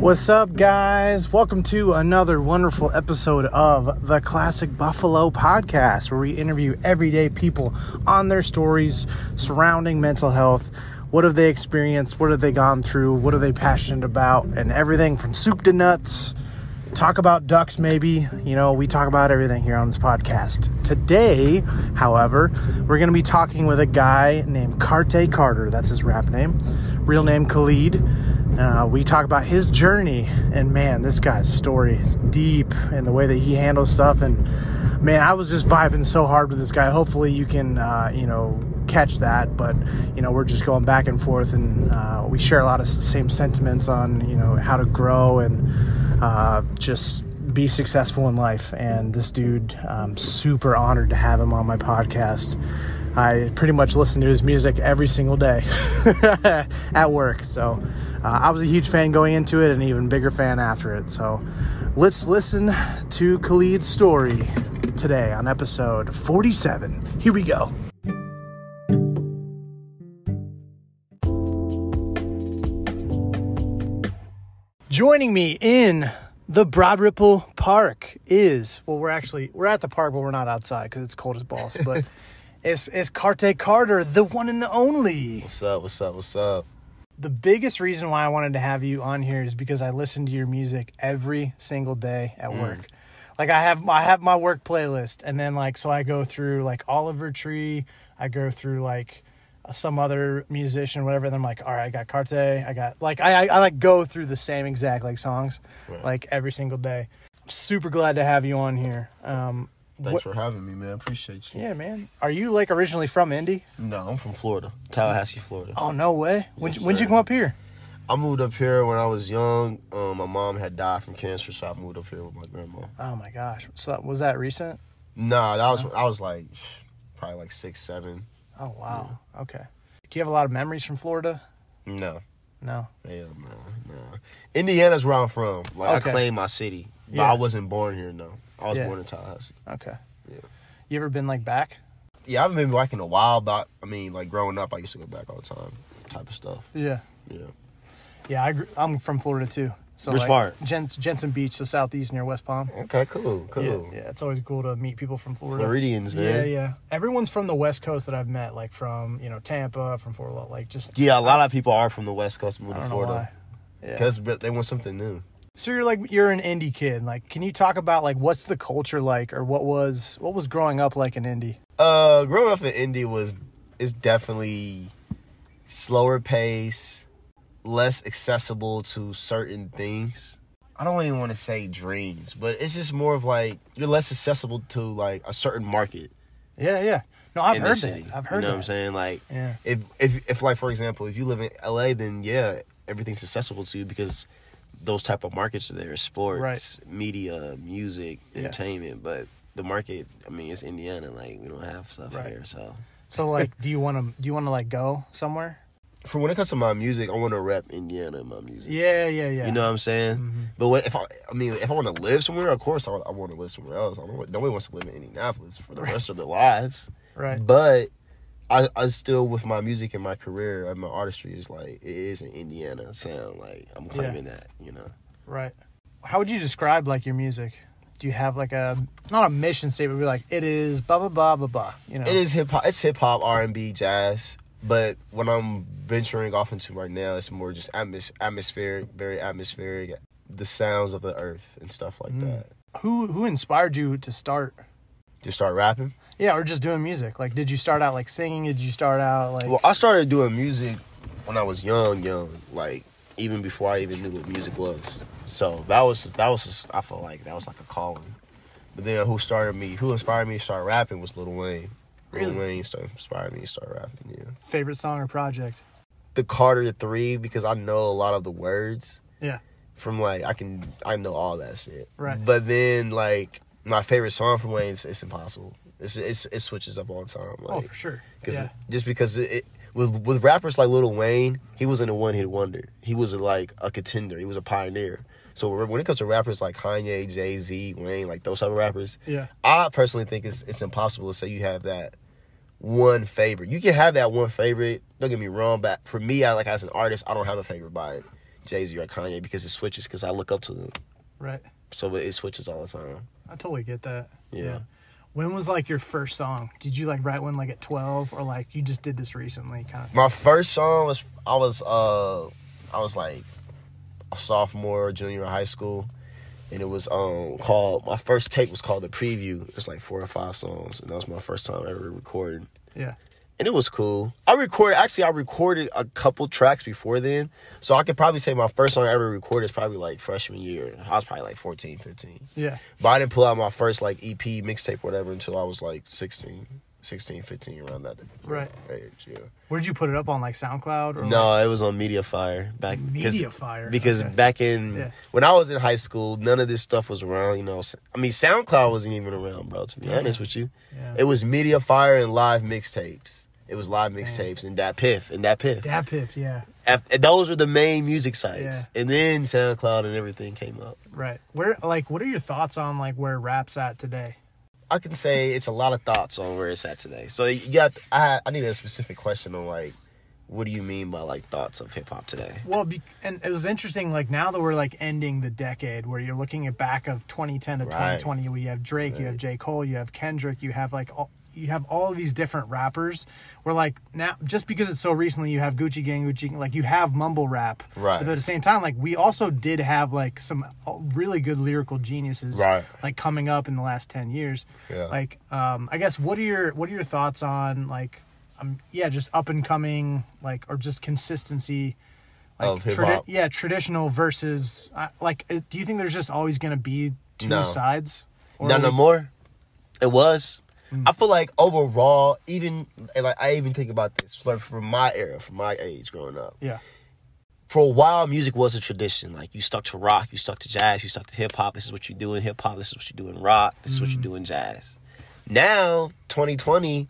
What's up, guys? Welcome to another wonderful episode of the Classic Buffalo Podcast, where we interview everyday people on their stories surrounding mental health. What have they experienced? What have they gone through? What are they passionate about? And everything from soup to nuts. Talk about ducks, maybe. You know, we talk about everything here on this podcast. Today, however, we're going to be talking with a guy named Karte. That's his rap name. Real name, Khalid. We talk about his journey, and man, this guy's story is deep in the way that he handles stuff. And man, I was just vibing so hard with this guy. Hopefully you can, catch that. But, we're just going back and forth, and we share a lot of same sentiments on, how to grow and just be successful in life. And this dude, I'm super honored to have him on my podcast. I pretty much listen to his music every single day at work. So I was a huge fan going into it and an even bigger fan after it. So let's listen to Khalid's story today on episode 47. Here we go. Joining me in the Broad Ripple Park is, we're at the park, but we're not outside because it's cold as balls. But it's Karte Carter, the one and the only. What's up? The biggest reason why I wanted to have you on here is because I listen to your music every single day at work. Like I have my work playlist, and then so I go through Oliver Tree, I go through some other musician, whatever. And then I'm like, all right, I got Karte, I got I go through the same exact songs, right, every single day. I'm super glad to have you on here. Thanks for having me, man. Appreciate you. Yeah, man. Are you originally from Indy? No, I'm from Florida, Tallahassee, Florida. Oh, no way. When'd Yes, you come up here? I moved up here when I was young. My mom had died from cancer, so I moved up here with my grandma. Oh my gosh. So was that recent? Nah, I was probably 6, 7. Oh wow. Yeah. Okay. Do you have a lot of memories from Florida? No. No. Hell no. Indiana's where I'm from. Okay. I claim my city, but yeah. I wasn't born here. No, I was born in Tallahassee. Okay. Yeah. You ever been back? Yeah, I haven't been back in a while, but growing up, I used to go back all the time, type of stuff. Yeah. Yeah. Yeah, I'm from Florida too. So which part? Jensen Beach, so southeast near West Palm. Okay, cool. Yeah, it's always cool to meet people from Florida. Floridians, man. Yeah. Everyone's from the West Coast that I've met, from Tampa, from Fort Lauderdale, Yeah, a lot of people are from the West Coast moving to Florida. Yeah. Because they want something new. So you're an Indy kid. Can you talk about what's the culture like, or what was growing up like in Indy? Growing up in Indy is definitely slower pace, less accessible to certain things. I don't even want to say dreams, but it's just more of you're less accessible to a certain market. Yeah. No, I've heard that. I've heard that. You know what I'm saying? Yeah. If for example, if you live in LA, then yeah, everything's accessible to you because those type of markets are there: sports, right, media, music, entertainment. But the market, it's Indiana. We don't have stuff here. So do you want to go somewhere? For when it comes to my music, I want to rep Indiana in my music. Yeah. You know what I'm saying? Mm-hmm. But if I want to live somewhere, of course I want to live somewhere else. Nobody wants to live in Indianapolis for the rest of their lives. Right. But I still, with my music and my career and my artistry, it is an Indiana sound. I'm claiming that, Right. How would you describe your music? Do you have not a mission statement, but it is blah blah blah blah blah? It is hip hop. It's hip hop, R&B, jazz. But what I'm venturing off into right now, it's more just atmospheric, very atmospheric. The sounds of the earth and stuff like that. Who inspired you to start? To start rapping? Yeah, or just doing music. Did you start out singing? Did you start out Well, I started doing music when I was young. Even before I even knew what music was. So that was just I felt like that was a calling. But then who inspired me to start rapping was Lil Wayne. Really? Lil Wayne inspired me to start rapping, yeah. Favorite song or project? The Karte 3, because I know a lot of the words. Yeah. From I know all that shit. Right. But then my favorite song from Wayne, it's impossible. It switches up all the time. Oh, for sure. Just because with rappers like Lil Wayne, he wasn't a one hit wonder. He was a contender. He was a pioneer. So when it comes to rappers like Kanye, Jay-Z, Wayne, those type of rappers, I personally think it's impossible to say you have that one favorite. You can have that one favorite. Don't get me wrong, but for me, as an artist, I don't have a favorite by it. Jay-Z or Kanye because it switches because I look up to them. Right. So it switches all the time. I totally get that. Yeah. When was like your first song? Did you like write one like at 12 or like you just did this recently kind of? My first song was I was like a sophomore, junior in high school, and it was called, my first tape was called The Preview. It's like 4 or 5 songs, and that was my first time ever recording. Yeah. And it was cool. I recorded a couple tracks before then. So I could probably say my first song I ever recorded is probably like freshman year. I was probably like 14, 15. Yeah. But I didn't pull out my first like EP, mixtape, whatever, until I was like 16, 15, around that age. Yeah. Where did you put it up on, like SoundCloud? Or No, it was on MediaFire. Because okay. back in, when I was in high school, none of this stuff was around, you know. I mean, SoundCloud wasn't even around, bro, to be honest with you. Yeah. It was MediaFire and live mixtapes. It was live mixtapes and Dat Piff. Yeah. And those were the main music sites. Yeah. And then SoundCloud and everything came up. Right. What are your thoughts on like where rap's at today? I can say it's a lot of thoughts on where it's at today. So I need a specific question on like, what do you mean by like thoughts of hip hop today? Well, and it was interesting, like now that we're like ending the decade where you're looking at back of 2010 to 2020, we have Drake, you have J. Cole, you have Kendrick, you have like all of these different rappers. We're like, now just because it's so recently, you have Gucci Gang, like you have mumble rap. Right. But at the same time, like we also did have like some really good lyrical geniuses like coming up in the last 10 years. Yeah. Like I guess what are your thoughts on like just up and coming, like, or just consistency, like of hip hop. Traditional versus like, do you think there's just always going to be two sides? Or no more. It was. I feel like overall, even like I even think about this like from my era, from my age growing up. Yeah. For a while, music was a tradition. Like you stuck to rock, you stuck to jazz, you stuck to hip hop. This is what you do in hip hop. This is what you do in rock. This is what you do in jazz. Now, 2020,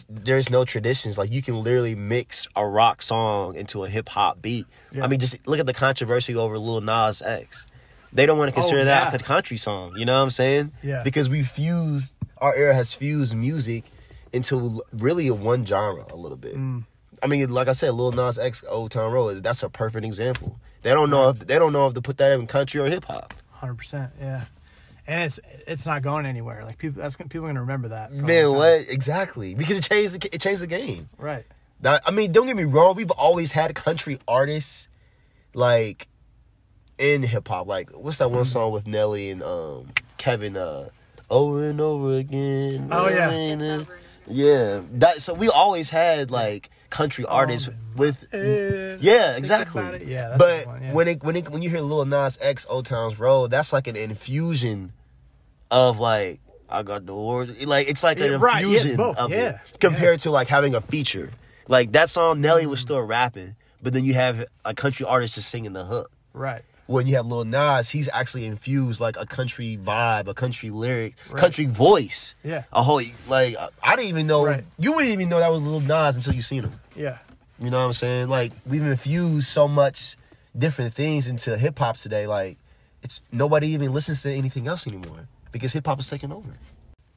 there's no traditions. Like you can literally mix a rock song into a hip hop beat. Yeah. I mean, just look at the controversy over Lil Nas X. They don't want to consider that a country song. You know what I'm saying? Yeah. Because our era has fused music into really one genre a little bit. I mean, like I said, Lil Nas X, Old Town Road, that's a perfect example. They don't know if to put that in country or hip hop. 100%, yeah. And it's not going anywhere. Like people are going to remember that. Man, what exactly? Because it changed the game. Right. I mean, don't get me wrong. We've always had country artists like in hip hop. Like what's that one song with Nelly and Kevin? Over and over again. Oh yeah. Yeah. So we always had like country artists with. Yeah, exactly. Yeah. But when you hear Lil Nas X, Old Town's Road, that's like an infusion of like I got the word. Like it's like an infusion of it compared to like having a feature. Like that song, Nelly was still rapping, but then you have a country artist just singing the hook. Right. When you have Lil Nas, he's actually infused like a country vibe, a country lyric, country voice. Yeah. A whole like I didn't even know you wouldn't even know that was Lil Nas until you seen him. Yeah. You know what I'm saying? Like we've infused so much different things into hip hop today. Like it's nobody even listens to anything else anymore because hip hop is taking over.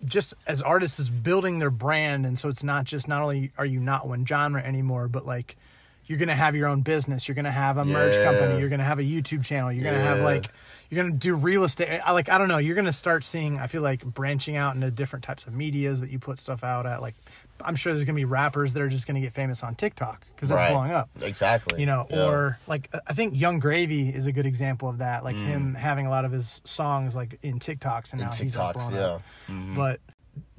Just as artists is building their brand, and so it's not only are you not one genre anymore, but like you're going to have your own business. You're going to have a merch company. You're going to have a YouTube channel. You're going to have you're going to do real estate. I don't know. You're going to start seeing, I feel like, branching out into different types of medias that you put stuff out at. Like, I'm sure there's going to be rappers that are just going to get famous on TikTok because that's blowing up. Exactly. You know, or like, I think Young Gravy is a good example of that. Like him having a lot of his songs like in TikToks and now he's all blown up. But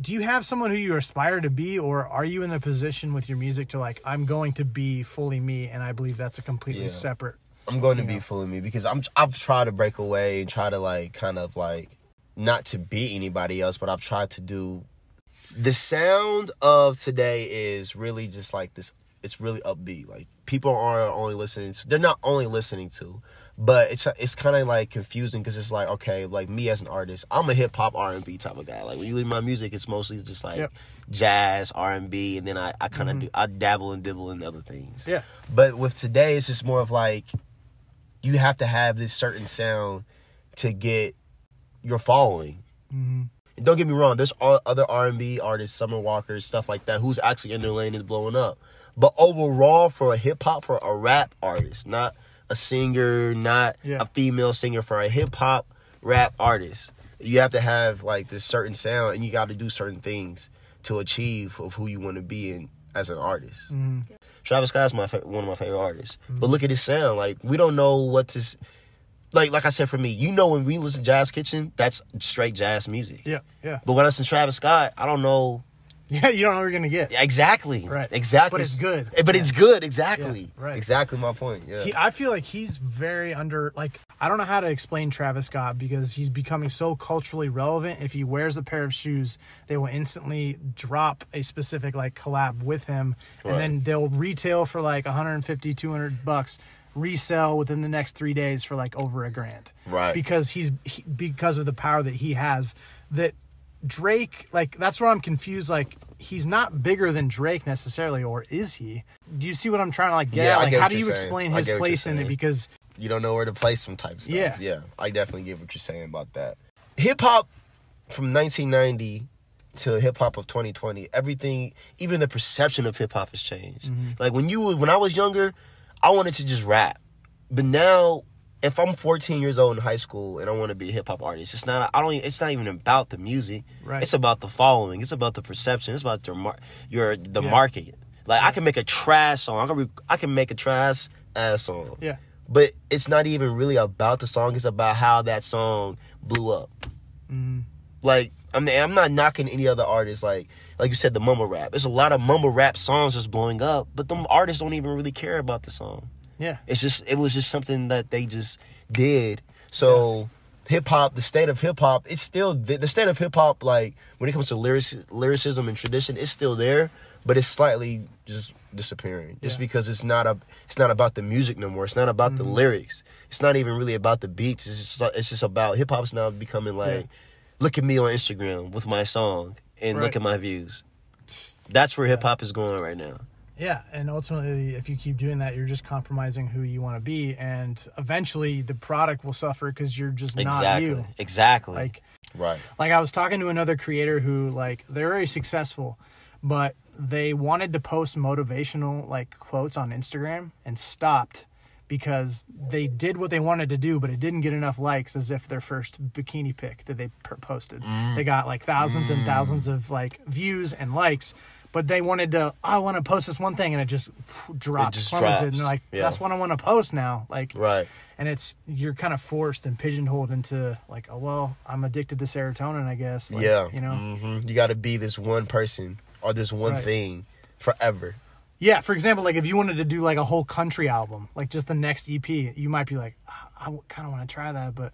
do you have someone who you aspire to be, or are you in a position with your music to like, I'm going to be fully me, and I believe that's a completely separate. I'm going to be fully me because I've tried to break away and try to like kind of like not to be anybody else, but I've tried to do. The sound of today is really just like this. It's really upbeat. Like people aren't only listening to. They're not only listening to. But it's kind of like confusing because it's like, okay, like me as an artist, I'm a hip hop R&B type of guy. Like when you look at my music, it's mostly just like jazz, R&B, and then I kind of I dabble and dibble in other things. Yeah. But with today, it's just more of like you have to have this certain sound to get your following. And don't get me wrong, there's other R&B artists, Summer Walker, stuff like that, who's actually in their lane and blowing up. But overall, for a hip hop, for a rap artist, not a singer, not Yeah. a female singer for a hip hop rap artist. You have to have like this certain sound, and you got to do certain things to achieve of who you want to be in as an artist. Mm-hmm. Travis Scott's one of my favorite artists. Mm-hmm. But look at his sound. Like, we don't know what to... Like I said, for me, you know, when we listen to Jazz Kitchen, that's straight jazz music. Yeah, yeah. But when I listen to Travis Scott, I don't know... Yeah, you don't know what you're going to get. Exactly. Right. Exactly. But it's good. But it's good, exactly. Yeah, right. Exactly my point, yeah. I feel like he's very under... Like, I don't know how to explain Travis Scott because he's becoming so culturally relevant. If he wears a pair of shoes, they will instantly drop a specific, like, collab with him. And then they'll retail for, like, $150, $200, resell within the next 3 days for, like, over $1,000. Right. Because because of the power that he has, that... Drake, like, that's where I'm confused. Like, he's not bigger than Drake necessarily, or is he? Do you see what I'm trying to, like, get at? Like, how do you explain his place in it? Because you don't know where to place some type of stuff. Yeah. Yeah, I definitely get what you're saying about that. Hip-hop from 1990 to hip-hop of 2020, everything, even the perception of hip-hop has changed. Mm-hmm. Like, when I was younger, I wanted to just rap. But now... If I'm 14 years old in high school and I want to be a hip hop artist, it's not even about the music. Right. It's about the following. It's about the perception. It's about the market. Like, I can make a trash song. I can make a trash ass song. Yeah. But it's not even really about the song. It's about how that song blew up. Mm-hmm. Like, I'm not knocking any other artists. Like you said, the mumble rap. There's a lot of mumble rap songs that's blowing up, but them artists don't even really care about the song. Yeah. It was just something that they just did. So hip hop, the state of hip hop, it's still the state of hip hop. Like, when it comes to lyricism and tradition, it's still there, but it's slightly just disappearing. Just because it's not about the music no more. It's not about the lyrics. It's not even really about the beats. It's just about hip hop's now becoming like, look at me on Instagram with my song and look at my views. That's where hip hop is going right now. Yeah, and ultimately, if you keep doing that, you're just compromising who you want to be, and eventually the product will suffer because you're just not you. Exactly. Like, right. Like, I was talking to another creator who, like, they're very successful, but they wanted to post motivational, like, quotes on Instagram and stopped because they did what they wanted to do, but it didn't get enough likes as if their first bikini pic that they posted. They got, like, thousands and thousands of, like, views and likes. But they wanted to, I want to post this one thing, and it just drops. It just drops. And they're like, that's what I want to post now. Like, right. And you're kind of forced and pigeonholed into, like, oh, well, I'm addicted to serotonin, I guess. Like, you know? Mm-hmm. You got to be this one person or this one thing forever. Yeah, for example, like, if you wanted to do, like, a whole country album, like, just the next EP, you might be like, I kind of want to try that, but,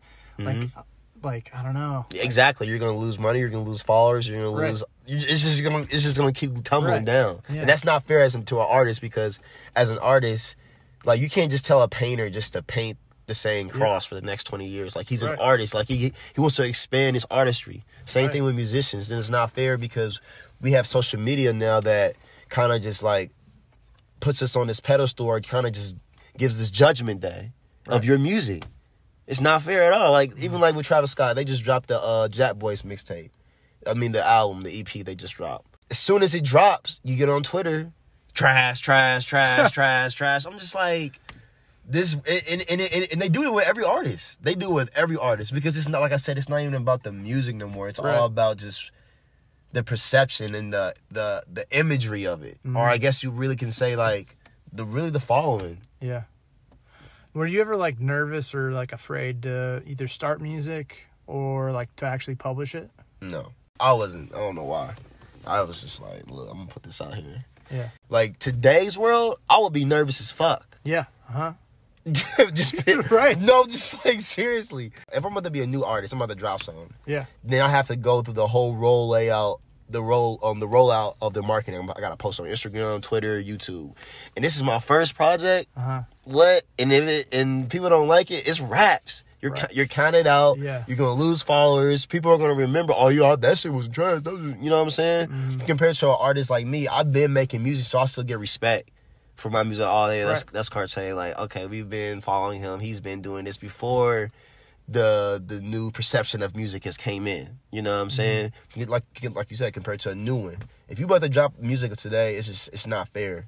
like, I don't know. Exactly. You're going to lose money. You're going to lose followers. You're going to lose... It's just gonna keep tumbling down. Yeah. And that's not fair to an artist, because as an artist, like, you can't just tell a painter just to paint the same cross for the next 20 years. Like, he's an artist. Like, he wants to expand his artistry. Same thing with musicians. Then it's not fair because we have social media now that kind of just, like, puts us on this pedestal, or kind of just gives this judgment day of your music. It's not fair at all. Like, even like with Travis Scott, they just dropped the Jack Boys mixtape. I mean, the album, the EP they just dropped. As soon as it drops, you get on Twitter, trash, trash, trash, trash, trash. I'm just like, this, and they do it with every artist. They do it with every artist, because it's not, like I said, it's not even about the music no more. It's all about just the perception and the imagery of it. Or I guess you really can say, like, the following. Yeah. Were you ever, like, nervous or, like, afraid to either start music or, like, to actually publish it? No. I wasn't. I don't know why. I was just like, look, I'm going to put this out here. Yeah. Like, today's world, I would be nervous as fuck. Yeah. Uh-huh. Just right. No, just like, seriously. If I'm about to be a new artist, I'm about to drop something. Yeah. Then I have to go through the whole rollout of the marketing. I got to post on Instagram, Twitter, YouTube. And this is my first project. Uh-huh. What? And if people don't like it, it's raps. You're counted out. Yeah. You're going to lose followers. People are going to remember, oh, yeah, that shit was trash. You know what I'm saying? Mm-hmm. Compared to an artist like me, I've been making music, so I still get respect for my music. Oh, yeah, that's Karte. Like, okay, we've been following him. He's been doing this before the new perception of music has came in. You know what I'm saying? Like you said, compared to a new one. If you about to drop music today, it's not fair.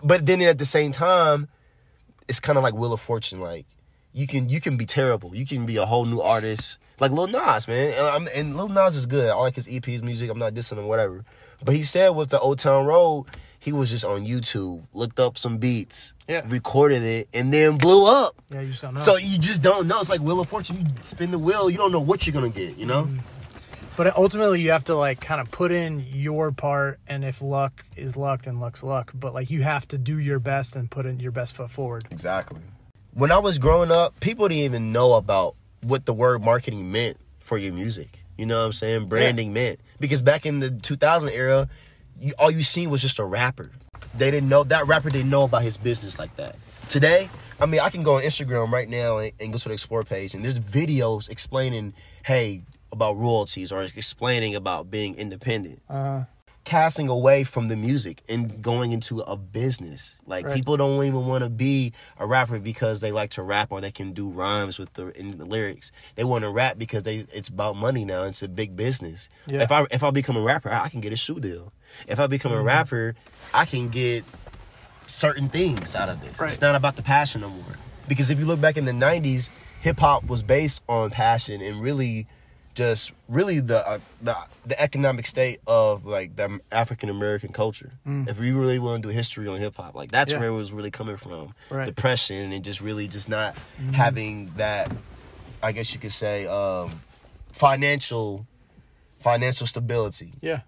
But then at the same time, it's kind of like Wheel of Fortune. Like, you can be terrible. You can be a whole new artist. Like Lil Nas, man. And Lil Nas is good. I like his EP's music. I'm not dissing him, whatever. But he said with the Old Town Road, he was just on YouTube, looked up some beats, recorded it, and then blew up. Yeah, you just don't know. So you just don't know. It's like Wheel of Fortune. You spin the wheel, you don't know what you're going to get, you know? But ultimately, you have to, like, kind of put in your part, and if luck is luck, then luck's luck. But, like, you have to do your best and put in your best foot forward. Exactly. When I was growing up, people didn't even know about what the word marketing meant for your music. You know what I'm saying? Branding meant. Because back in the 2000 era, all you seen was just a rapper. They didn't know, that rapper didn't know about his business like that. Today, I mean, I can go on Instagram right now and go to the Explore page, and there's videos explaining, hey, about royalties, or explaining about being independent. Casting away from the music and going into a business. Like, people don't even want to be a rapper because they like to rap or they can do rhymes in the lyrics. They want to rap because it's about money now. It's a big business. Yeah. If I become a rapper, I can get a shoe deal. If I become a rapper, I can get certain things out of this. It's not about the passion no more. Because if you look back in the 90s, hip-hop was based on passion and really just the economic state of, like, the African American culture. If we really want to do history on hip hop, like, that's where it was really coming from. Depression and just really just not having that, I guess you could say, financial stability. Yeah.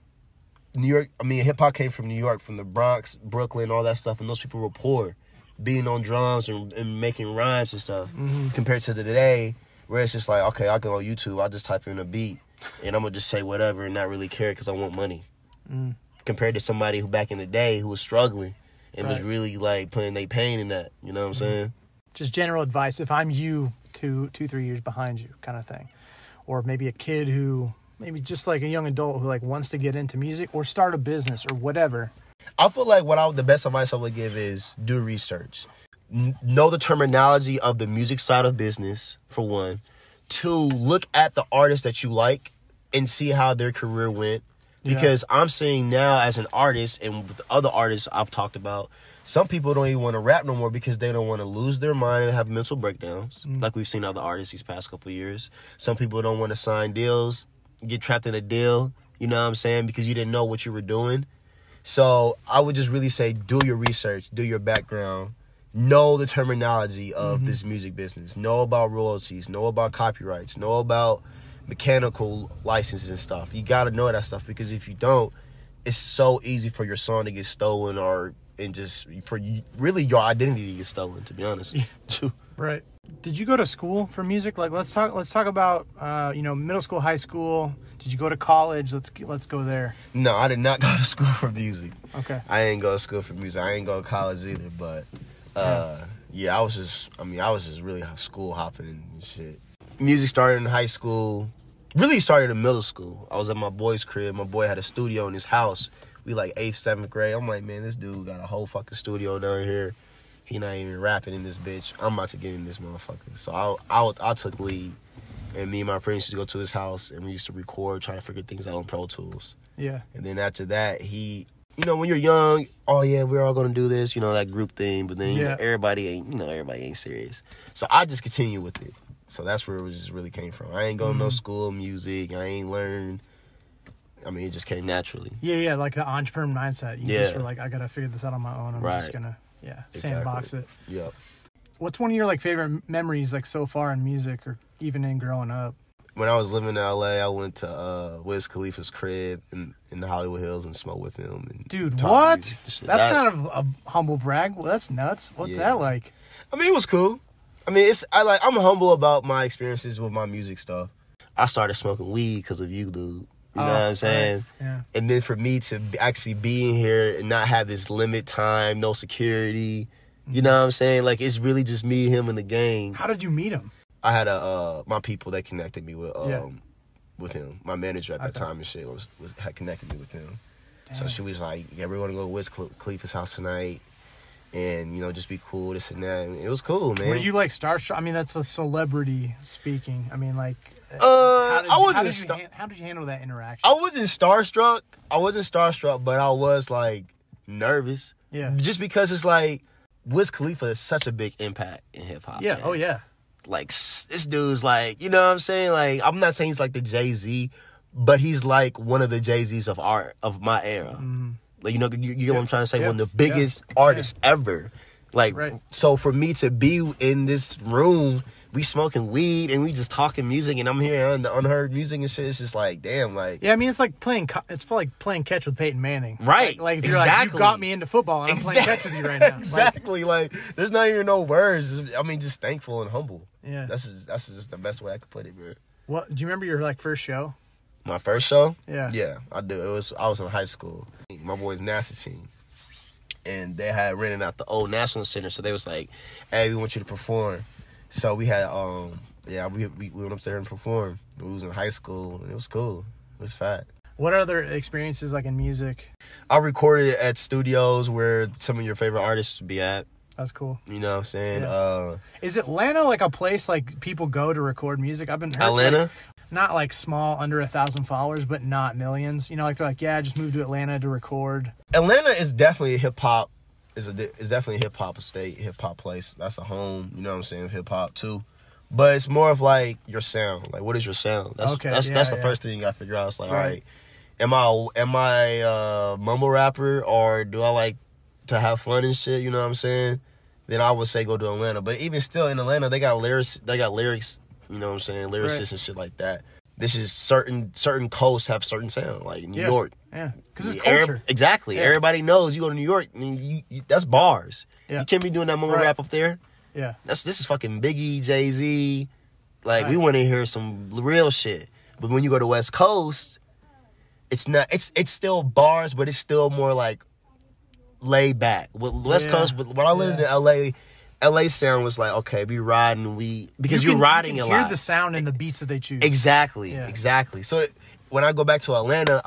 New York, I mean, hip hop came from New York, from the Bronx, Brooklyn, all that stuff, and those people were poor, being on drums and making rhymes and stuff. Compared to today, where it's just like, okay, I go on YouTube, I just type in a beat, and I'm going to just say whatever and not really care because I want money. Compared to somebody who back in the day who was struggling and was really, like, putting their pain in that. You know what I'm saying? Just general advice, if I'm you 2-3 years behind you kind of thing. Or maybe a kid who, maybe just like a young adult who, like, wants to get into music or start a business or whatever. I feel like the best advice I would give is do research. Know the terminology of the music side of business, for one. 2, look at the artists that you like and see how their career went. Because I'm seeing now as an artist and with other artists I've talked about, some people don't even want to rap no more because they don't want to lose their mind and have mental breakdowns, like we've seen other artists these past couple of years. Some people don't want to sign deals, get trapped in a deal, you know what I'm saying, because you didn't know what you were doing. So I would just really say do your research, do your background. Know the terminology of this music business. Know about royalties. Know about copyrights. Know about mechanical licenses and stuff. You got to know that stuff because if you don't, it's so easy for your song to get stolen and just for really your identity to get stolen, to be honest. Right. Did you go to school for music? Like, let's talk about middle school, high school. Did you go to college? Let's go there. No, I did not go to school for music. Okay. I ain't go to school for music. I ain't go to college either, but I was just really school hopping and shit. Music started in high school, really started in middle school. I was at my boy's crib. My boy had a studio in his house. We like 8th, 7th grade. I'm like, man, this dude got a whole fucking studio down here. He not even rapping in this bitch. I'm about to get in this motherfucker. So I took lead, and me and my friends used to go to his house, and we used to record, try to figure things out on Pro Tools. Yeah. And then after that, when you're young, oh yeah, we're all gonna do this, that group thing. But then everybody ain't serious. So I just continue with it. So that's where it just really came from. I ain't going to no school of music. I ain't learned. I mean, it just came naturally. Yeah, like the entrepreneur mindset. You just were like, I gotta figure this out on my own. I'm just gonna sandbox it. Yep. What's one of your like favorite memories like so far in music or even in growing up? When I was living in LA, I went to Wiz Khalifa's crib in the Hollywood Hills and smoked with him. And dude, what? That's kind of a humble brag. Well, that's nuts. What's that like? I mean, it was cool. I mean, I'm humble about my experiences with my music stuff. I started smoking weed because of you, dude. You know what I'm saying? Right. Yeah. And then for me to actually be in here and not have this limit time, no security, you know what I'm saying? Like, it's really just me, him, and the gang. How did you meet him? I had my people that connected me with him. My manager at that time and shit had connected me with him. Damn. So she was like, yeah, we're going to go to Wiz Khalifa's house tonight. And, just be cool, this and that. And it was cool, man. Were you, like, starstruck? I mean, that's a celebrity speaking. I mean, like... How did you handle that interaction? I wasn't starstruck, but I was, like, nervous. Yeah. Just because it's, like, Wiz Khalifa is such a big impact in hip hop. Yeah. Man. Oh yeah. Like this dude's like, you know what I'm saying? Like I'm not saying he's like the Jay-Z, but he's like one of the Jay-Z's of my era. Mm-hmm. Like you get what I'm trying to say? One of the biggest artists ever. Like so for me to be in this room, we smoking weed and we just talking music, and I'm hearing unheard music and shit. It's just like, damn, like I mean, it's like playing catch with Peyton Manning, right? Like if you're like, you got me into football, and I'm playing catch with you right now. Exactly. Like there's not even no words. I mean, just thankful and humble. Yeah, that's just the best way I could put it, man. What do you remember your like first show? My first show? Yeah, I do. I was in high school. My boys' NASA team, and they had rented out the old National Center, so they was like, "Hey, we want you to perform." So we had, we went up there and performed. We was in high school, and it was cool. It was fat. What other experiences like in music? I recorded at studios where some of your favorite artists would be at. That's cool. You know what I'm saying? Yeah. Is Atlanta like a place like people go to record music? I've been heard Atlanta? Like, not like small, under 1,000 followers, but not millions. You know, like they're like, yeah, just moved to Atlanta to record. Atlanta is definitely a hip hop. It's definitely a hip hop state, hip hop place. That's a home. You know what I'm saying? Hip hop too, but it's more of like your sound. Like, what is your sound? That's the first thing you gotta figure out. It's like, all right, am I a mumble rapper, or do I like to have fun and shit? You know what I'm saying? Then I would say go to Atlanta. But even still in Atlanta, they got lyrics. You know what I'm saying? Lyricists and shit like that. This is certain coasts have certain sound, like New York. Yeah, because it's culture. Exactly. Yeah. Everybody knows you go to New York, I mean, that's bars. Yeah. You can't be doing that mumble rap up there. Yeah. This is fucking Biggie, Jay-Z. Like, we want to hear some real shit. But when you go to West Coast, it's not. It's still bars, but it's still more like laid back. With West Coast, when I lived in LA sound was like, okay, we riding, because you're riding a lot. Hear the sound and the beats that they choose. Exactly. So when I go back to Atlanta,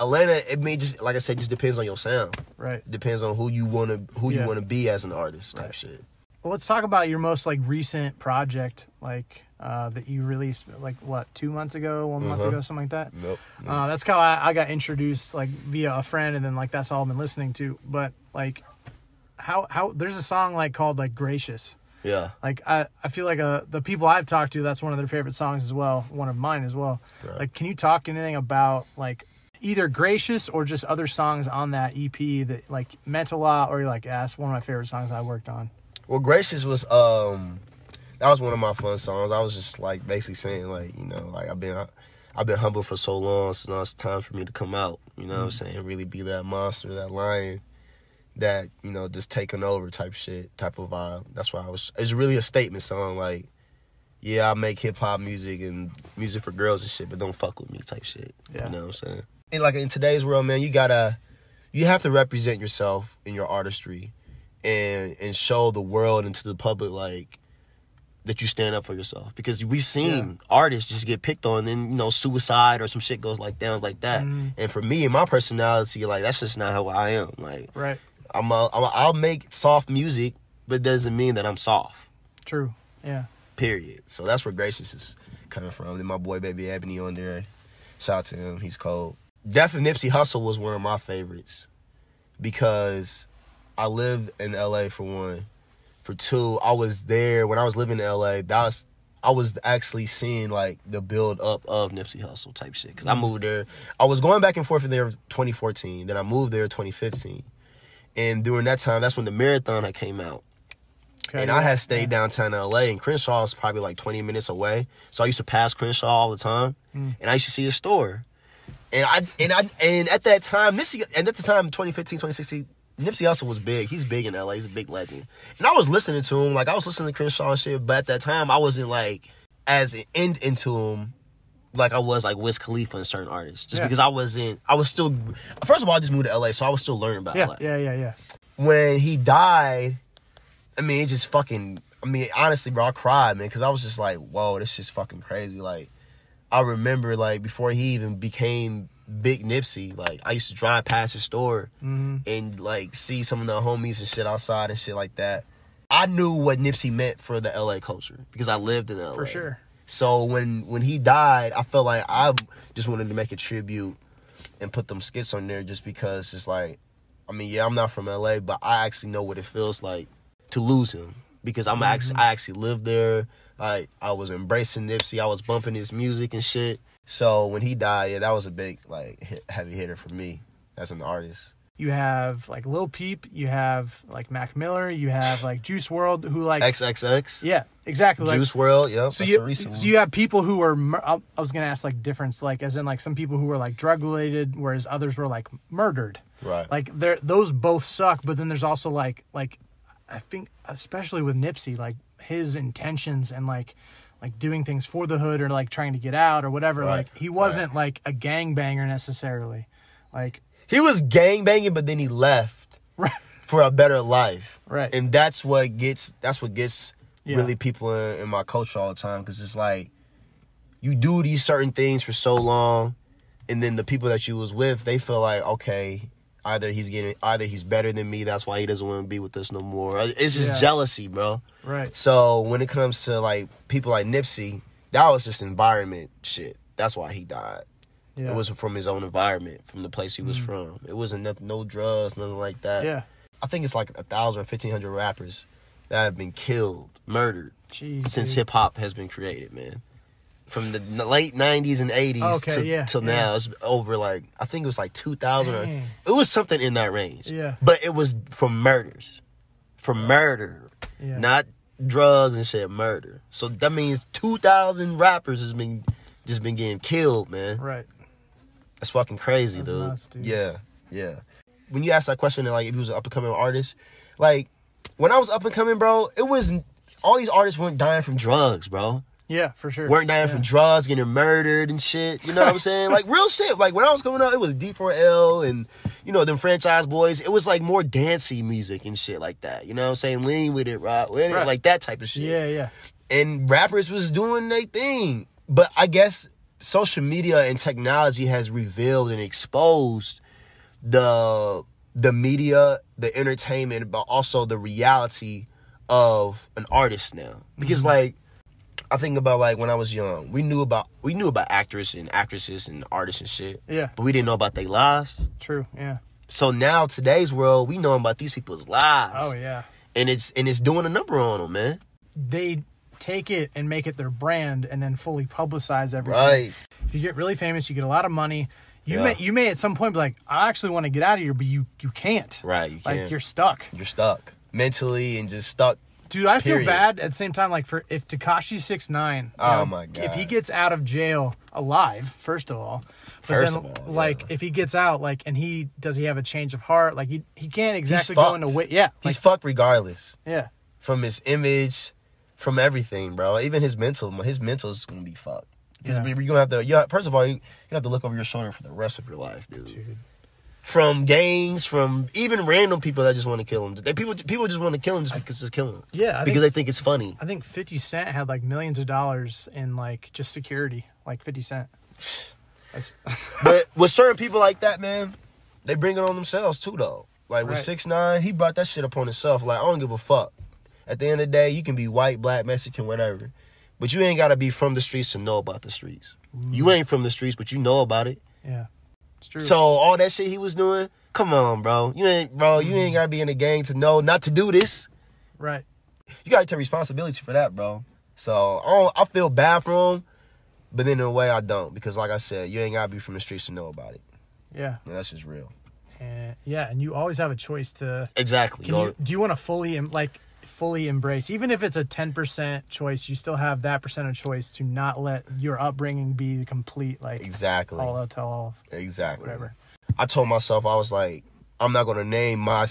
it may just, like I said, just depends on your sound. Right. Depends on who you wanna be as an artist type shit. Well, let's talk about your most like recent project, like that you released like what, 2 months ago, 1 month ago, something like that. Nope. That's how I got introduced, like via a friend, and then like that's all I've been listening to. But like, how there's a song like called like Gracious. Yeah. Like I feel like the people I've talked to, that's one of their favorite songs as well, one of mine as well. Right. Like, can you talk anything about like either Gracious or just other songs on that EP that like meant a lot, or you're like, yeah, that's one of my favorite songs I worked on? Well, Gracious was that was one of my fun songs. I was just like basically saying like, you know, like I've been humble for so long, so now it's time for me to come out. You know what I'm saying? Really be that monster, that lion, that, you know, just taking over type shit, type of vibe. That's why it's really a statement song. Like, yeah, I make hip hop music and music for girls and shit, but don't fuck with me type shit. Yeah. You know what I'm saying? And like in today's world, man, you have to represent yourself in your artistry and show the world and to the public like that you stand up for yourself, because we've seen artists just get picked on and, you know, suicide or some shit goes like down like that. And for me and my personality, like, that's just not how I am. Like, right. I'll make soft music, but it doesn't mean that I'm soft. True. Yeah. Period. So that's where Gracious is coming from. Then my boy Baby Ebony on there. Shout out to him. He's cold. Definitely Nipsey Hussle was one of my favorites because I lived in LA for one. For two, I was there when I was living in LA. I was actually seeing like the build up of Nipsey Hussle type shit. Because I moved there. I was going back and forth in there 2014. Then I moved there 2015. And during that time, that's when the marathon had came out. Okay, and I had stayed downtown LA, and Crenshaw was probably like 20 minutes away. So I used to pass Crenshaw all the time. And I used to see a store. And at that time, 2015, 2016, Nipsey Hussle was big. He's big in LA. He's a big legend. And I was listening to him. Like, I was listening to Crenshaw and shit. But at that time, I wasn't, like, as into him like I was, like, Wiz Khalifa and certain artists. Just because I was still... First of all, I just moved to LA, so I was still learning about LA. Yeah. When he died, I mean, it just fucking... I mean, honestly, bro, I cried, man. Because I was just like, whoa, this shit's fucking crazy. Like, I remember, like, before he even became... Big Nipsey, like, I used to drive past his store and, like, see some of the homies and shit outside and shit like that. I knew what Nipsey meant for the LA culture because I lived in LA. For sure. So when he died, I felt like I just wanted to make a tribute and put them skits on there just because it's like, I mean, yeah, I'm not from LA, but I actually know what it feels like to lose him because I actually lived there. Like, I was embracing Nipsey. I was bumping his music and shit. So when he died, yeah, that was a big, like, heavy hitter for me as an artist. You have, like, Lil Peep. You have, like, Mac Miller. You have, like, Juice WRLD, who, like... XXX. Yeah, exactly. Juice WRLD, yep. So you have people who are... I was going to ask, like, difference, like, as in, like, some people who were, like, drug-related, whereas others were, like, murdered. Right. Like, those both suck, but then there's also, like, I think, especially with Nipsey, like, his intentions and, like doing things for the hood or, like, trying to get out or whatever. Right. Like, he wasn't, like, a gangbanger necessarily. Like... He was gangbanging, but then he left for a better life. Right. And that's what gets Yeah. really people in my culture all the time. Because it's like, you do these certain things for so long, and then the people that you was with, they feel like, okay, either he's better than me, that's why he doesn't want to be with us no more. It's just jealousy, bro. Right. So when it comes to, like, people like Nipsey, that was just environment shit. That's why he died. Yeah. It wasn't from his own environment, from the place he was from. It wasn't no drugs, nothing like that. Yeah. I think it's like 1,000 or 1,500 rappers that have been killed, murdered, since hip-hop has been created, man. From the late 90s and 80s till now. It's over, like, I think it was like 2,000 or... It was something in that range. Yeah. But it was from murders. From murder. Yeah. Not drugs and shit, murder. So that means 2,000 rappers has been getting killed, man. Right. That's fucking crazy, dude. Nuts, dude. Yeah. When you ask that question, like, if he was an up-and-coming artist, like, when I was up-and-coming, bro, it was... All these artists weren't dying from drugs, bro. Yeah, for sure. Weren't dying from drugs, getting murdered and shit. You know what I'm saying? Like, real shit. Like, when I was coming up, it was D4L and, you know, them Franchise Boys. It was, like, more dancey music and shit like that. You know what I'm saying? Lean with it, rock with it. Like, that type of shit. Yeah. And rappers was doing their thing. But I guess... social media and technology has revealed and exposed the media, the entertainment, but also the reality of an artist now. Because like, I think about like when I was young, we knew about actors and actresses and artists and shit. Yeah. But we didn't know about their lives. True. Yeah. So now today's world, we know about these people's lives. Oh yeah. And it's doing a number on them, man. They take it and make it their brand and then fully publicize everything. Right. If you get really famous, you get a lot of money. You may at some point be like, I actually want to get out of here, but you can't. Right, you can't. Like, you're stuck. You're stuck. Mentally and just stuck. Dude, I feel bad at the same time, like, for if Tekashi 6ix9ine, oh my God, if he gets out of jail alive, first of all, if he gets out, like, and he have a change of heart, like, he can't exactly go into he's fucked regardless. Yeah. From his image, from everything, bro. Even his mental is gonna be fucked. Because you're gonna have to. First of all, you have to look over your shoulder for the rest of your life, dude. From gangs, from even random people that just want to kill him. People just want to kill him just because it's killing him. Yeah, because they think it's funny. I think 50 Cent had like millions of dollars in like just security, like 50 Cent. But with certain people like that, man, they bring it on themselves too, though. Like with 6ix9ine, he brought that shit upon himself. Like, I don't give a fuck. At the end of the day, you can be white, black, Mexican, whatever. But you ain't got to be from the streets to know about the streets. You ain't from the streets, but you know about it. Yeah, it's true. So all that shit he was doing, come on, bro. You ain't got to be in a gang to know not to do this. Right. You got to take responsibility for that, bro. So I feel bad for him, but then in a way I don't. Because like I said, you ain't got to be from the streets to know about it. Yeah. And that's just real. And you always have a choice to... Exactly. Do you want to fully embrace, even if it's a 10% choice, you still have that percentage choice to not let your upbringing be the complete, like, exactly, all out tell all. Exactly. Whatever. I told myself, I was like, I'm not going to name my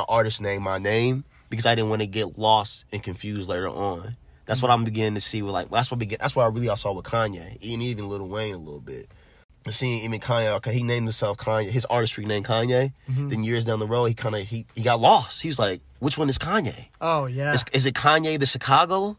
artist name my name because I didn't want to get lost and confused later on. That's what I'm beginning to see with, like, that's what I really saw with Kanye, and even Lil Wayne a little bit. Seeing even Kanye, okay, he named himself Kanye, his artistry named Kanye. Then years down the road, he got lost. He was like, which one is Kanye? Oh yeah, is it Kanye the Chicago,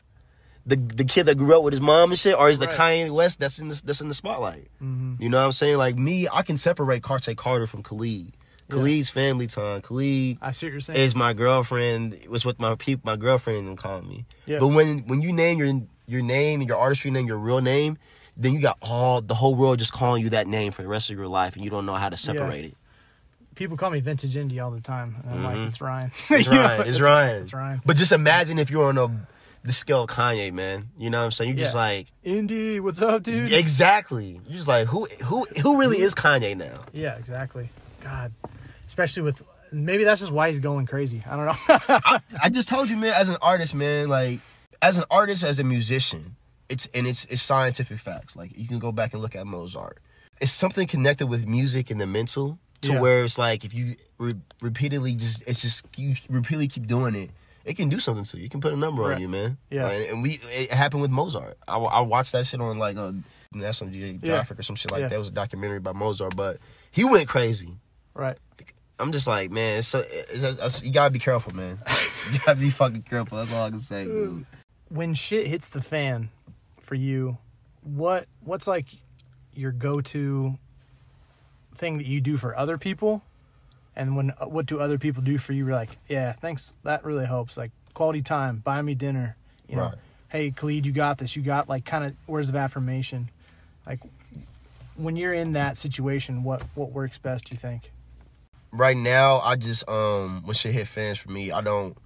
the kid that grew up with his mom and shit, or is the Kanye West that's in the spotlight? You know what I'm saying? Like me, I can separate Karte from Khalid. Khalid's family time. Khalid, I see what you're saying, is my girlfriend. It was what my girlfriend and called me. Yeah. But when you name your name and your artistry name, your real name, then you got the whole world just calling you that name for the rest of your life, and you don't know how to separate it. people call me vintage indie all the time. And I'm like, it's Ryan. It's Ryan. It's Ryan. It's Ryan. But just imagine if you're on the scale of Kanye, man. You know what I'm saying? You're just like, indie, what's up, dude? Exactly. You're just like, who really is Kanye now? Yeah, exactly. God. Especially with, maybe that's just why he's going crazy. I don't know. I just told you, man, as an artist, man, like, as an artist, as a musician, it's scientific facts. Like, you can go back and look at Mozart. It's something connected with music and the mental to where it's like, if you repeatedly you repeatedly keep doing it, it can do something to you. It can put a number on you, man. Yeah. And it happened with Mozart. I watched that shit on, like, National Geographic or some shit like that. It was a documentary about Mozart, but he went crazy. Right. I'm just like, man, you gotta be careful, man. You gotta be fucking careful. That's all I can say, dude. When shit hits the fan for you, what's like your go-to thing that you do for other people? And what do other people do for you? You're like, yeah, thanks. That really helps. Like, quality time, buy me dinner. You know, hey, Khalid, you got this. You got, like, kind of words of affirmation. Like, when you're in that situation, what works best, do you think? Right now, I just, when shit hit fans for me, I don't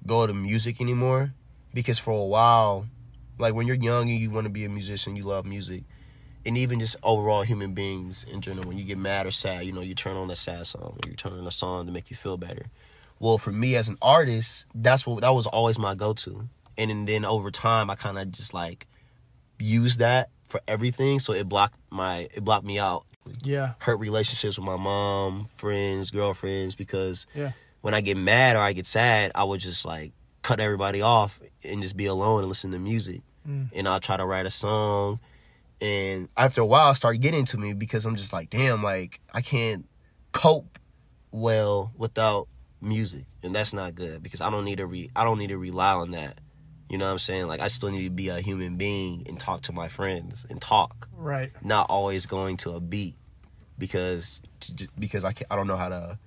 go to music anymore. Because for a while, like, when you're young and you want to be a musician, you love music. And even just overall human beings in general, when you get mad or sad, you know, you turn on a sad song, or you turn on a song to make you feel better. Well, for me as an artist, that was always my go-to. And then over time, I kind of just, like, used that for everything, so it blocked me out. Yeah. Hurt relationships with my mom, friends, girlfriends, because when I get mad or I get sad, I would just, like, cut everybody off and just be alone and listen to music. And I'll try to write a song. And after a while, it started getting to me because I'm just like, damn, like, I can't cope well without music. And that's not good because I don't need to rely on that. You know what I'm saying? Like, I still need to be a human being and talk to my friends and talk. Right. Not always going to a beat because I don't know how to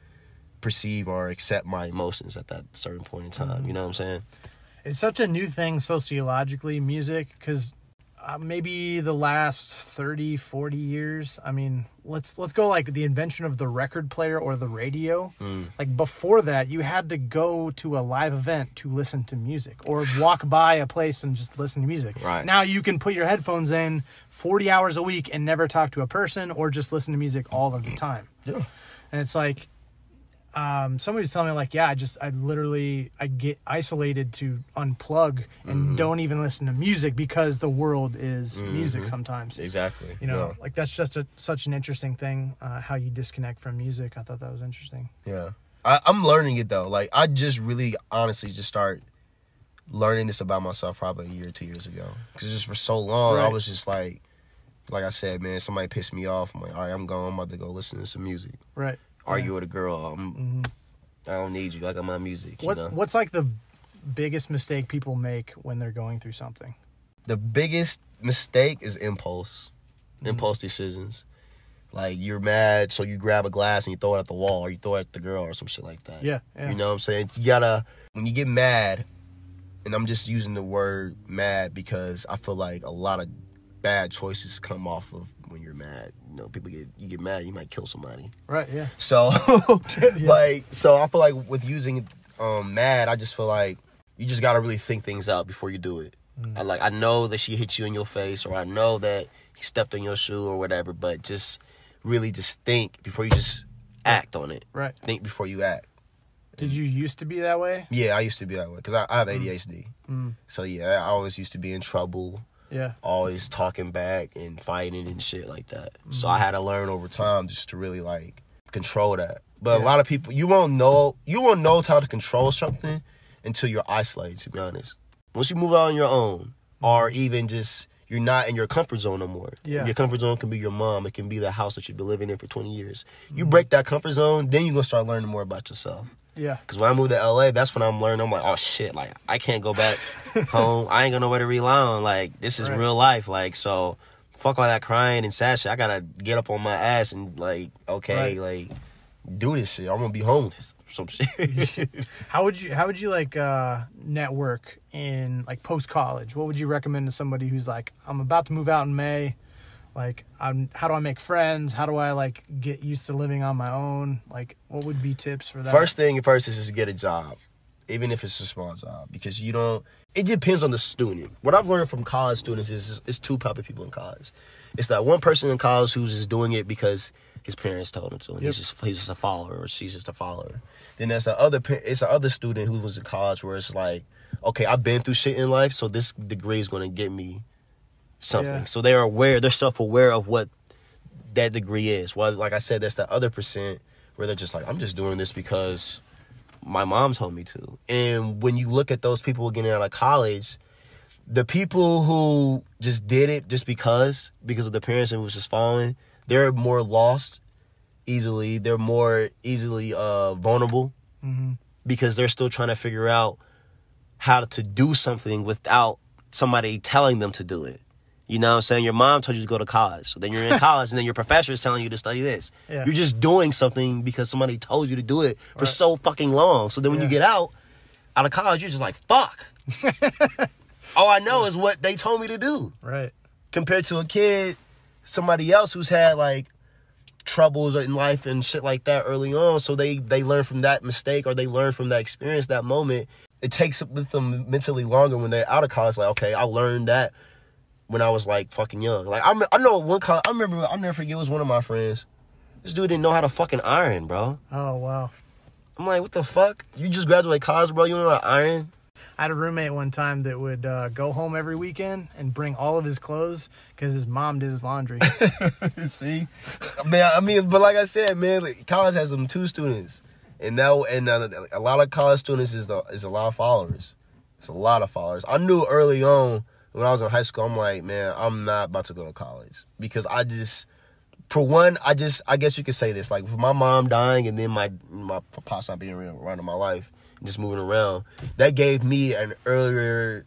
perceive or accept my emotions at that certain point in time. You know what I'm saying? It's such a new thing sociologically, music, because maybe the last 30, 40 years, I mean, let's go like the invention of the record player or the radio. Like before that, you had to go to a live event to listen to music or walk by a place and just listen to music. Right. Now you can put your headphones in 40 hours a week and never talk to a person or just listen to music all of the time. Yeah. And it's like, somebody was telling me, like, I get isolated to unplug and don't even listen to music because the world is music sometimes. Exactly. You know, like that's just such an interesting thing, how you disconnect from music. I thought that was interesting. Yeah. I'm learning it though. Like, I just really honestly just start learning this about myself probably a year or 2 years ago. Because just for so long, I was just like I said, man, somebody pissed me off. I'm like, all right, I'm going. I'm about to go listen to some music. Right. Argue with a girl. I don't need you. I got my music. You know? What's like the biggest mistake people make when they're going through something? The biggest mistake is impulse decisions. Like, you're mad, so you grab a glass and you throw it at the wall, or you throw it at the girl, or some shit like that. Yeah. You know what I'm saying? You gotta, when you get mad, and I'm just using the word mad because I feel like a lot of bad choices come off of when you're mad. You know, you get mad, you might kill somebody. Right, yeah. So, so I feel like with using mad, I just feel like you just got to really think things out before you do it. I know that she hit you in your face, or I know that he stepped on your shoe or whatever, but just really just think before you just act on it. Right. Think before you act. Did you used to be that way? Yeah, I used to be that way because I have ADHD. So, yeah, I always used to be in trouble. Yeah. Always talking back and fighting and shit like that. So I had to learn over time just to really, like, control that. But a lot of people, you won't know how to control something until you're isolated, to be honest. Once you move out on your own, or even just you're not in your comfort zone no more. Yeah. Your comfort zone can be your mom. It can be the house that you've been living in for 20 years. You break that comfort zone, then you're going to start learning more about yourself. Yeah. Because when I moved to LA, that's when I'm learning. I'm like, oh, shit. Like, I can't go back home. I ain't going to know where to rely on. Like, this is real life. Like, so fuck all that crying and sad shit. I got to get up on my ass and, like, like, do this shit. I'm going to be homeless or some shit. How would you like, network in, like, post-college? What would you recommend to somebody who's like, I'm about to move out in May. Like, how do I make friends? How do I, like, get used to living on my own? Like, what would be tips for that? First thing first is just to get a job, even if it's a small job, because you don't. It depends on the student. What I've learned from college students is two type of people in college. It's that one person in college who's just doing it because his parents told him to, and he's just a follower, or she's just a follower. Then there's the other student who was in college where it's like, okay, I've been through shit in life, so this degree is going to get me something. Yeah. So they're self-aware of what that degree is. Well, like I said, that's the other percent where they're just like, I'm just doing this because my mom told me to. And when you look at those people getting out of college, the people who just did it just because of their parents and was just following, they're more lost easily. They're more easily vulnerable because they're still trying to figure out how to do something without somebody telling them to do it. You know what I'm saying? Your mom told you to go to college. So then you're in college and then your professor is telling you to study this. Yeah. You're just doing something because somebody told you to do it for so fucking long. So then when you get out of college, you're just like, fuck. All I know is what they told me to do. Right. Compared to a kid, somebody else who's had like troubles in life and shit like that early on. So they learn from that mistake, or they learn from that experience, that moment. It takes with them mentally longer when they're out of college. Like, okay, I learned that when I was like fucking young. Like I know one college, I'll never forget, it was one of my friends. This dude didn't know how to fucking iron, bro. Oh, wow. I'm like, what the fuck? You just graduated college, bro? You don't know how to iron? I had a roommate one time that would go home every weekend and bring all of his clothes because his mom did his laundry. See? Man, I mean, but like I said, man, like, college has them 2 students. And a lot of college students is a lot of followers. It's a lot of followers. I knew early on when I was in high school, I'm like, man, I'm not about to go to college. Because I guess you could say this, like, with my mom dying and then my pops not being around in my life, just moving around, that gave me an earlier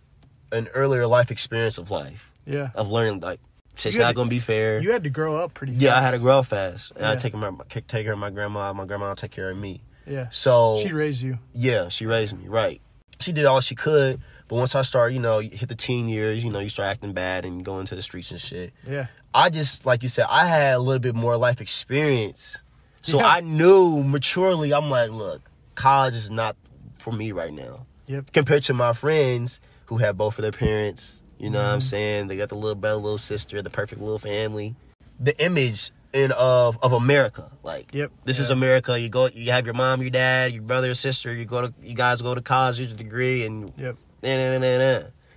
life experience of life. Yeah. Of learning, like, shit's not going to be fair. You had to grow up pretty fast. Yeah, I had to grow up fast. And I take care of my grandma. My grandma would take care of me. Yeah. So she raised you. Yeah, she raised me, right. She did all she could, but once I start, hit the teen years, you start acting bad and go into the streets and shit. Yeah. I just, like you said, I had a little bit more life experience. So I knew maturely, I'm like, look, college is not for me right now. Yep. Compared to my friends who have both of their parents, you know what I'm saying? They got the little brother, little sister, the perfect little family. The image of America, like, this is America. You have your mom, your dad, your brother, your sister. You guys go to college, get your degree, and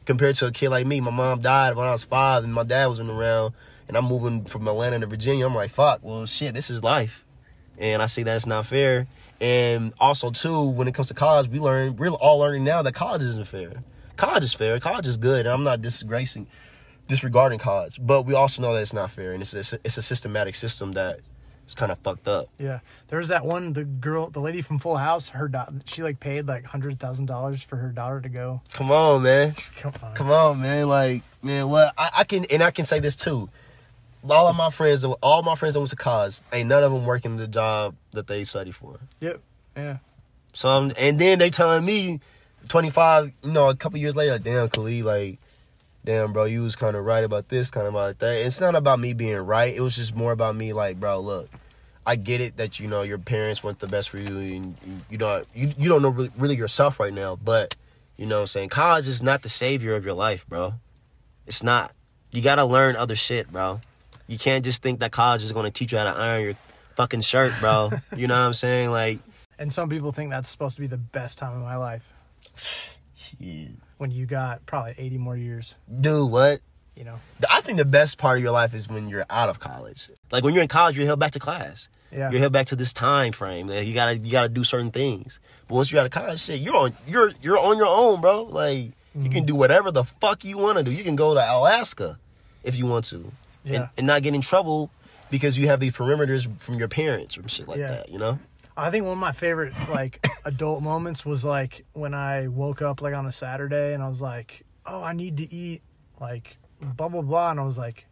compared to a kid like me, my mom died when I was 5, and my dad wasn't around, and I'm moving from Atlanta to Virginia. I'm like, fuck, well, shit, this is life, and I see that it's not fair. And also too, when it comes to college, we're all learning now that college isn't fair. College is fair. College is good, and I'm not disregarding college, but we also know that it's not fair, and it's a systematic system that is kind of fucked up. Yeah, there was that one, the lady from Full House, she like paid like $100,000 for her daughter to go. Come on, man. Come on, man. Like, man, what I can say this too. All my friends that went to college, ain't none of them working the job that they study for. Yep. Yeah. So and then they telling me, 25, a couple years later, like, damn, Khalid, like, damn, bro, you was kind of right about this, kind of about that. It's not about me being right. It was just more about me, like, bro, look, I get it that, your parents want the best for you, and you don't know really yourself right now, but, you know what I'm saying, college is not the savior of your life, bro. It's not. You got to learn other shit, bro. You can't just think that college is going to teach you how to iron your fucking shirt, bro. You know what I'm saying? Like, and some people think that's supposed to be the best time of my life. Yeah. When you got probably 80 more years. Dude, what? I think the best part of your life is when you're out of college. Like, when you're in college, you're held back to class. Yeah. You're held back to this time frame. Like, you gotta do certain things. But once you're out of college, shit, you're on your own, bro. Like, you can do whatever the fuck you want to do. You can go to Alaska if you want to. Yeah. And not get in trouble because you have these perimeters from your parents or shit like that, I think one of my favorite, like, adult moments was, like, when I woke up, like, on a Saturday and I was like, oh, I need to eat, like, blah, blah, blah. And I was like,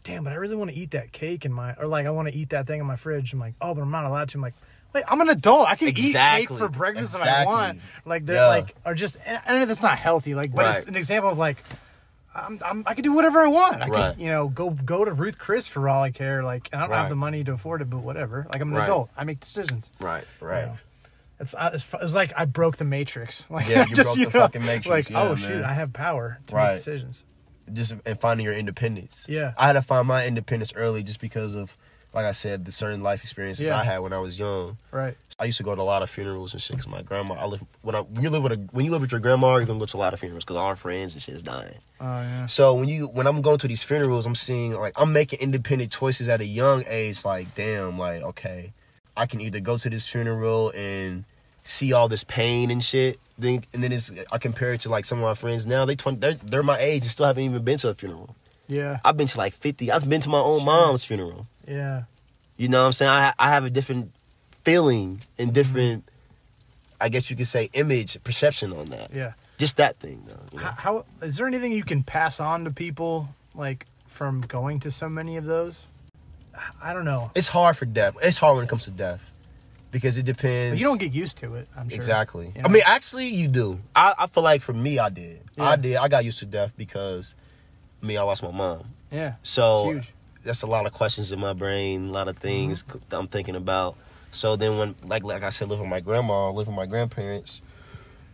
damn, but I really want to eat that cake I want to eat that thing in my fridge. I'm like, oh, but I'm not allowed to. I'm like, wait, I'm an adult. I can eat cake for breakfast if I want. Like, or just, I know that's not healthy, like, but it's an example of, like, I can do whatever I want. I Right. can, go to Ruth Chris for all I care. Like, and I don't have the money to afford it, but whatever. Like, I'm an adult. I make decisions. Right. It was like I broke the Matrix. Like, Yeah, you broke the fucking Matrix. Like, yeah, shoot, I have power to Right. make decisions. Just and finding your independence. Yeah. I had to find my independence early just because of, like I said, the certain life experiences I had when I was young. Right. I used to go to a lot of funerals and shit because my grandma. When you live with your grandma, you're gonna go to a lot of funerals because all our friends and shit is dying. Oh yeah. So when I'm going to these funerals, I'm seeing like I'm making independent choices at a young age. Like damn, like okay, I can either go to this funeral and see all this pain and shit. And then I compare it to like some of my friends now. They're my age and still haven't even been to a funeral. Yeah. I've been to like 50. I've been to my own mom's funeral. Yeah. You know what I'm saying? I have a different feeling and different, I guess you could say, image, perception on that. Yeah. Just that thing, though. You know? How is there anything you can pass on to people, like, from going to so many of those? I don't know. It's hard for death. It's hard when it comes to death. Because it depends. But you don't get used to it, I'm sure. Exactly. You know? I mean, actually, you do. I feel like for me, I did. Yeah. I got used to death because, I lost my mom. Yeah. So, it's huge. that's a lot of questions in my brain, a lot of things that I'm thinking about. So then when, like I said, live with my grandma, live with my grandparents,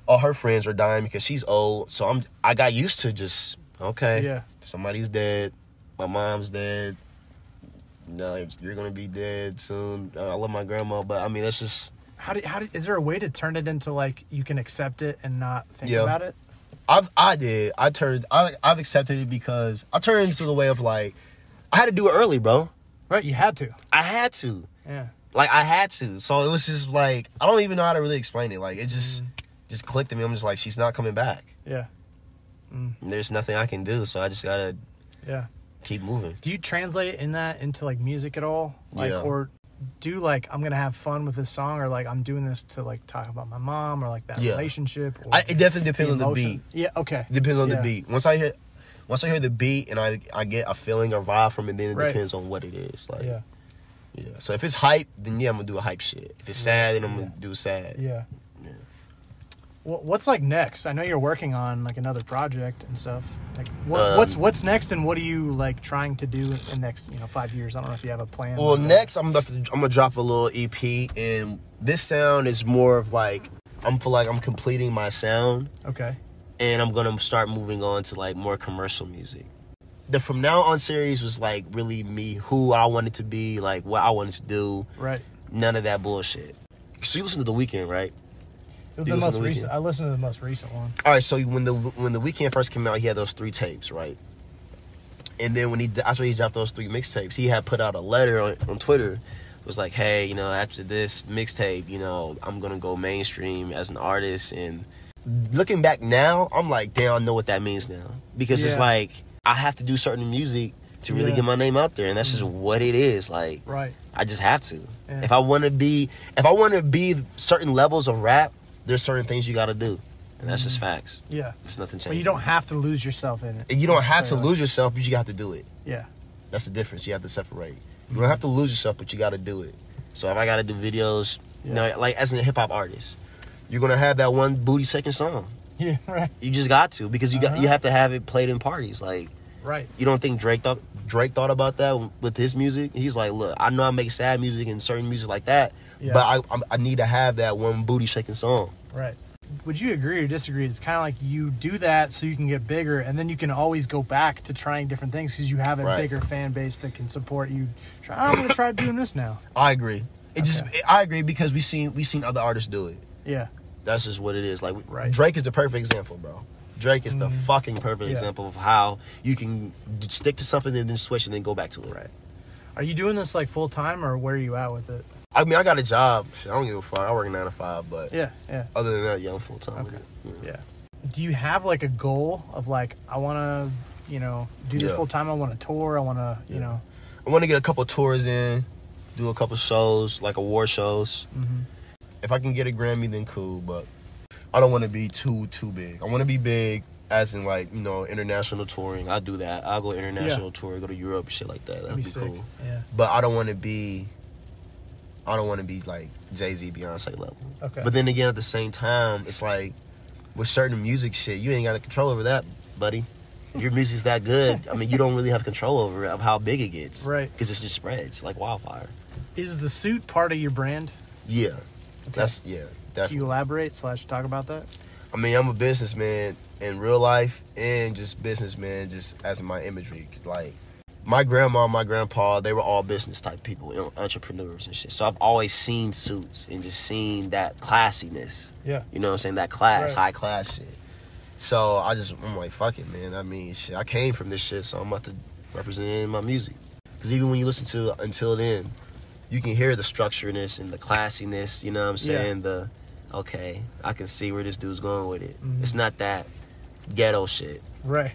all her friends are dying because she's old. So I got used to just, okay, somebody's dead, my mom's dead. No, you're gonna be dead soon. I love my grandma, but I mean that's just. Is there a way to turn it into like you can accept it and not think about it? I've accepted it because I turned into the way of like I had to do it early, bro. Right, you had to. I had to. Yeah. Like I had to. So it was just like I don't even know how to really explain it. Like it just clicked to me. I'm just like she's not coming back. Yeah. There's nothing I can do, so I just gotta keep moving. Do you translate into like music at all? Like or do like I'm gonna have fun with this song, or like I'm doing this to like talk about my mom or like that relationship? Or it definitely depends on the beat. Yeah, okay. It depends on the beat. Once I hear the beat and I get a feeling or vibe from it, then it depends on what it is. Like yeah. So if it's hype, then I'm gonna do a hype shit. If it's sad, then I'm gonna do sad. Yeah. What's like next? I know you're working on like another project and stuff. Like what's next, and what are you like trying to do in the next 5 years? I don't know if you have a plan. Well, next I'm gonna drop a little EP, and this sound is more of like I'm completing my sound. Okay. And I'm gonna start moving on to like more commercial music. The From Now On series was like really me, who I wanted to be, like what I wanted to do. Right. None of that bullshit. So you listen to The Weeknd, right? The most recent. I listened to the most recent one. All right, so when the Weeknd first came out, he had those 3 tapes, right? And then after he dropped those 3 mixtapes, he had put out a letter on Twitter. It was like, hey, after this mixtape, I'm gonna go mainstream as an artist. And looking back now, I'm like, damn, I know what that means now, because it's like I have to do certain music to really get my name out there, and that's just what it is. Like, I just have to. Yeah. If I want to be certain levels of rap, there's certain things you got to do, and that's just facts. Yeah, there's nothing changing. But you don't have to lose yourself in it. And you don't have to lose yourself, but you have to do it. Yeah, that's the difference. You have to separate. You don't have to lose yourself, but you got to do it. So if I got to do videos, like as a hip hop artist, you're gonna have that one booty second song. Yeah, right. You just got to, because you have to have it played in parties. Like, right. You don't think Drake thought about that with his music? He's like, look, I know I make sad music and certain music like that, but I need to have that one booty shaking song. Right. Would you agree or disagree? It's kind of like you do that so you can get bigger, and then you can always go back to trying different things because you have a bigger fan base that can support you. I'm going to try doing this now. I agree. I agree because we seen other artists do it. Yeah. That's just what it is. Like Drake is the perfect example, bro. Drake is the fucking perfect example of how you can stick to something and then switch and then go back to it. Right. Are you doing this like full time, or where are you at with it? I mean, I got a job. I don't give a fuck. I work 9 to 5, but yeah. Other than that, I'm full time. Okay. Yeah. Do you have like a goal of like, I want to, do this full time? I want to tour. I want to, I want to get a couple tours in, do a couple shows, like award shows. Mm-hmm. If I can get a Grammy, then cool. But I don't want to be too big. I want to be big, as in like international touring. I'll do that. I'll go international tour, go to Europe, shit like that. That'd be cool. Yeah. But I don't want to be like Jay-Z, Beyonce level. Okay. But then again, at the same time, it's like with certain music shit, you ain't got control over that, buddy. If your music's that good, I mean, you don't really have control over it, of how big it gets. Right. Because it just spreads like wildfire. Is the suit part of your brand? Yeah. Okay. Definitely. Can you elaborate / talk about that? I mean, I'm a businessman in real life and just businessman just as my imagery. Like, my grandma, my grandpa, they were all business type people, you know, entrepreneurs and shit. So I've always seen suits and just seen that classiness. Yeah. You know what I'm saying? That class, right. high class shit. So I'm like, fuck it, man. I mean, shit, I came from this shit, so I'm about to represent it in my music. Because even when you listen to Until Then, you can hear the structuredness and the classiness, you know what I'm saying? Yeah. Okay, I can see where this dude's going with it. Mm-hmm. It's not that ghetto shit. Right.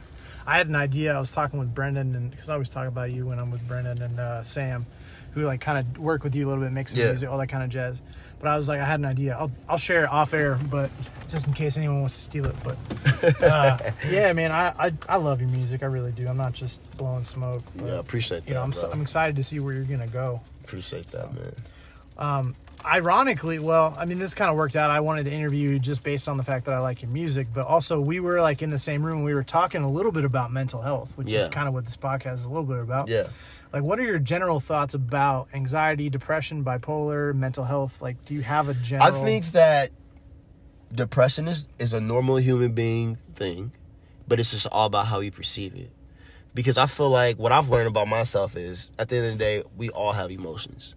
I had an idea. I was talking with Brendan, and because I always talk about you when I'm with Brendan and Sam, who like kind of work with you a little bit, make some music, all that kind of jazz. But I was like, I had an idea. I'll share it off air, but just in case anyone wants to steal it. But yeah, man, I love your music. I really do. I'm not just blowing smoke. But, Yeah, I appreciate that. You know, I'm excited to see where you're gonna go. Appreciate that, man. Ironically, well, I mean, this kind of worked out. I wanted to interview you just based on the fact that I like your music, but also we were like in the same room. We were talking a little bit about mental health, which is kind of what this podcast is a little bit about. Yeah. Like, what are your general thoughts about anxiety, depression, bipolar, mental health? Like, do you have a general... I think that depression is a normal human being thing, but it's just all about how you perceive it. Because I feel like what I've learned about myself is, at the end of the day, we all have emotions.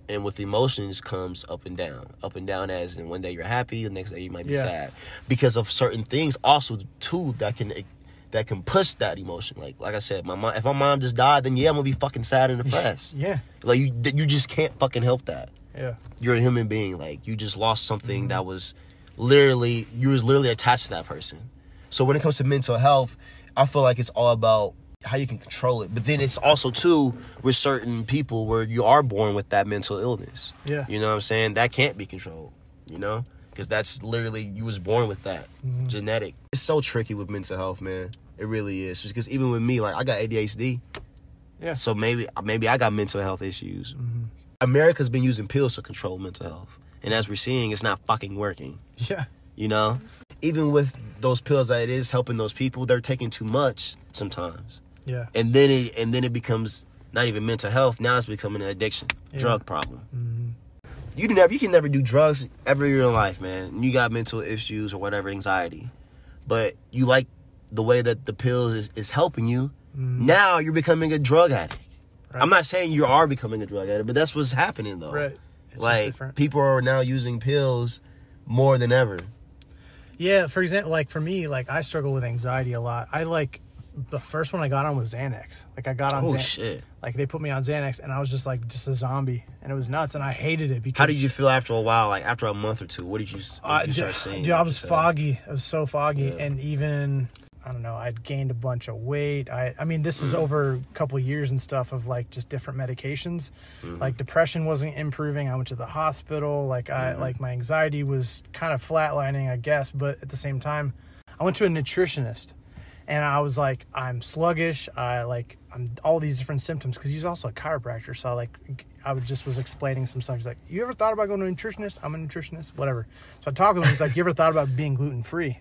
And with emotions comes up and down. Up and down as in one day you're happy, the next day you might be sad. Because of certain things also, too, that can push that emotion. Like I said, if my mom just died, then yeah, I'm going to be fucking sad and depressed. Yeah. Like, you just can't fucking help that. Yeah. You're a human being. Like, you just lost something that was literally attached to that person. So when it comes to mental health, I feel like it's all about how you can control it. But then it's also, too, with certain people where you are born with that mental illness. Yeah. You know what I'm saying? That can't be controlled, you know? Because that's literally, you was born with that. Genetic. It's so tricky with mental health, man. It really is. Just because even with me, like, I got ADHD. Yeah. So maybe I got mental health issues. America's been using pills to control mental health. And as we're seeing, it's not fucking working. Yeah. You know? Even with those pills that it is helping those people, they're taking too much sometimes. Yeah. And then it becomes not even mental health. Now it's becoming an addiction, drug problem. You can never do drugs ever in your life, man. You got mental issues or whatever, anxiety. But you like the way that the pills is helping you. Now you're becoming a drug addict. Right. I'm not saying you are becoming a drug addict, but that's what's happening, though. Right. It's like, people are now using pills more than ever. Yeah, for example, like for me, like I struggle with anxiety a lot. The first one I got on was Xanax. Like I got on Xanax. Shit. Like they put me on Xanax and I was just a zombie. And it was nuts and I hated it because... How did you feel after a while? Like after a month or two, what did you start seeing? Dude, I was foggy. I was so foggy. Yeah. And even, I don't know, I'd gained a bunch of weight. I mean, this is over a couple of years and stuff of like just different medications. Like depression wasn't improving. I went to the hospital. Like like my anxiety was kind of flatlining, I guess. But at the same time, I went to a nutritionist. And I was like, I'm sluggish. I'm all these different symptoms because he's also a chiropractor. So I was explaining some stuff. He's like, you ever thought about going to a nutritionist? I'm a nutritionist, whatever. So I talked with him. He's like, you ever thought about being gluten free?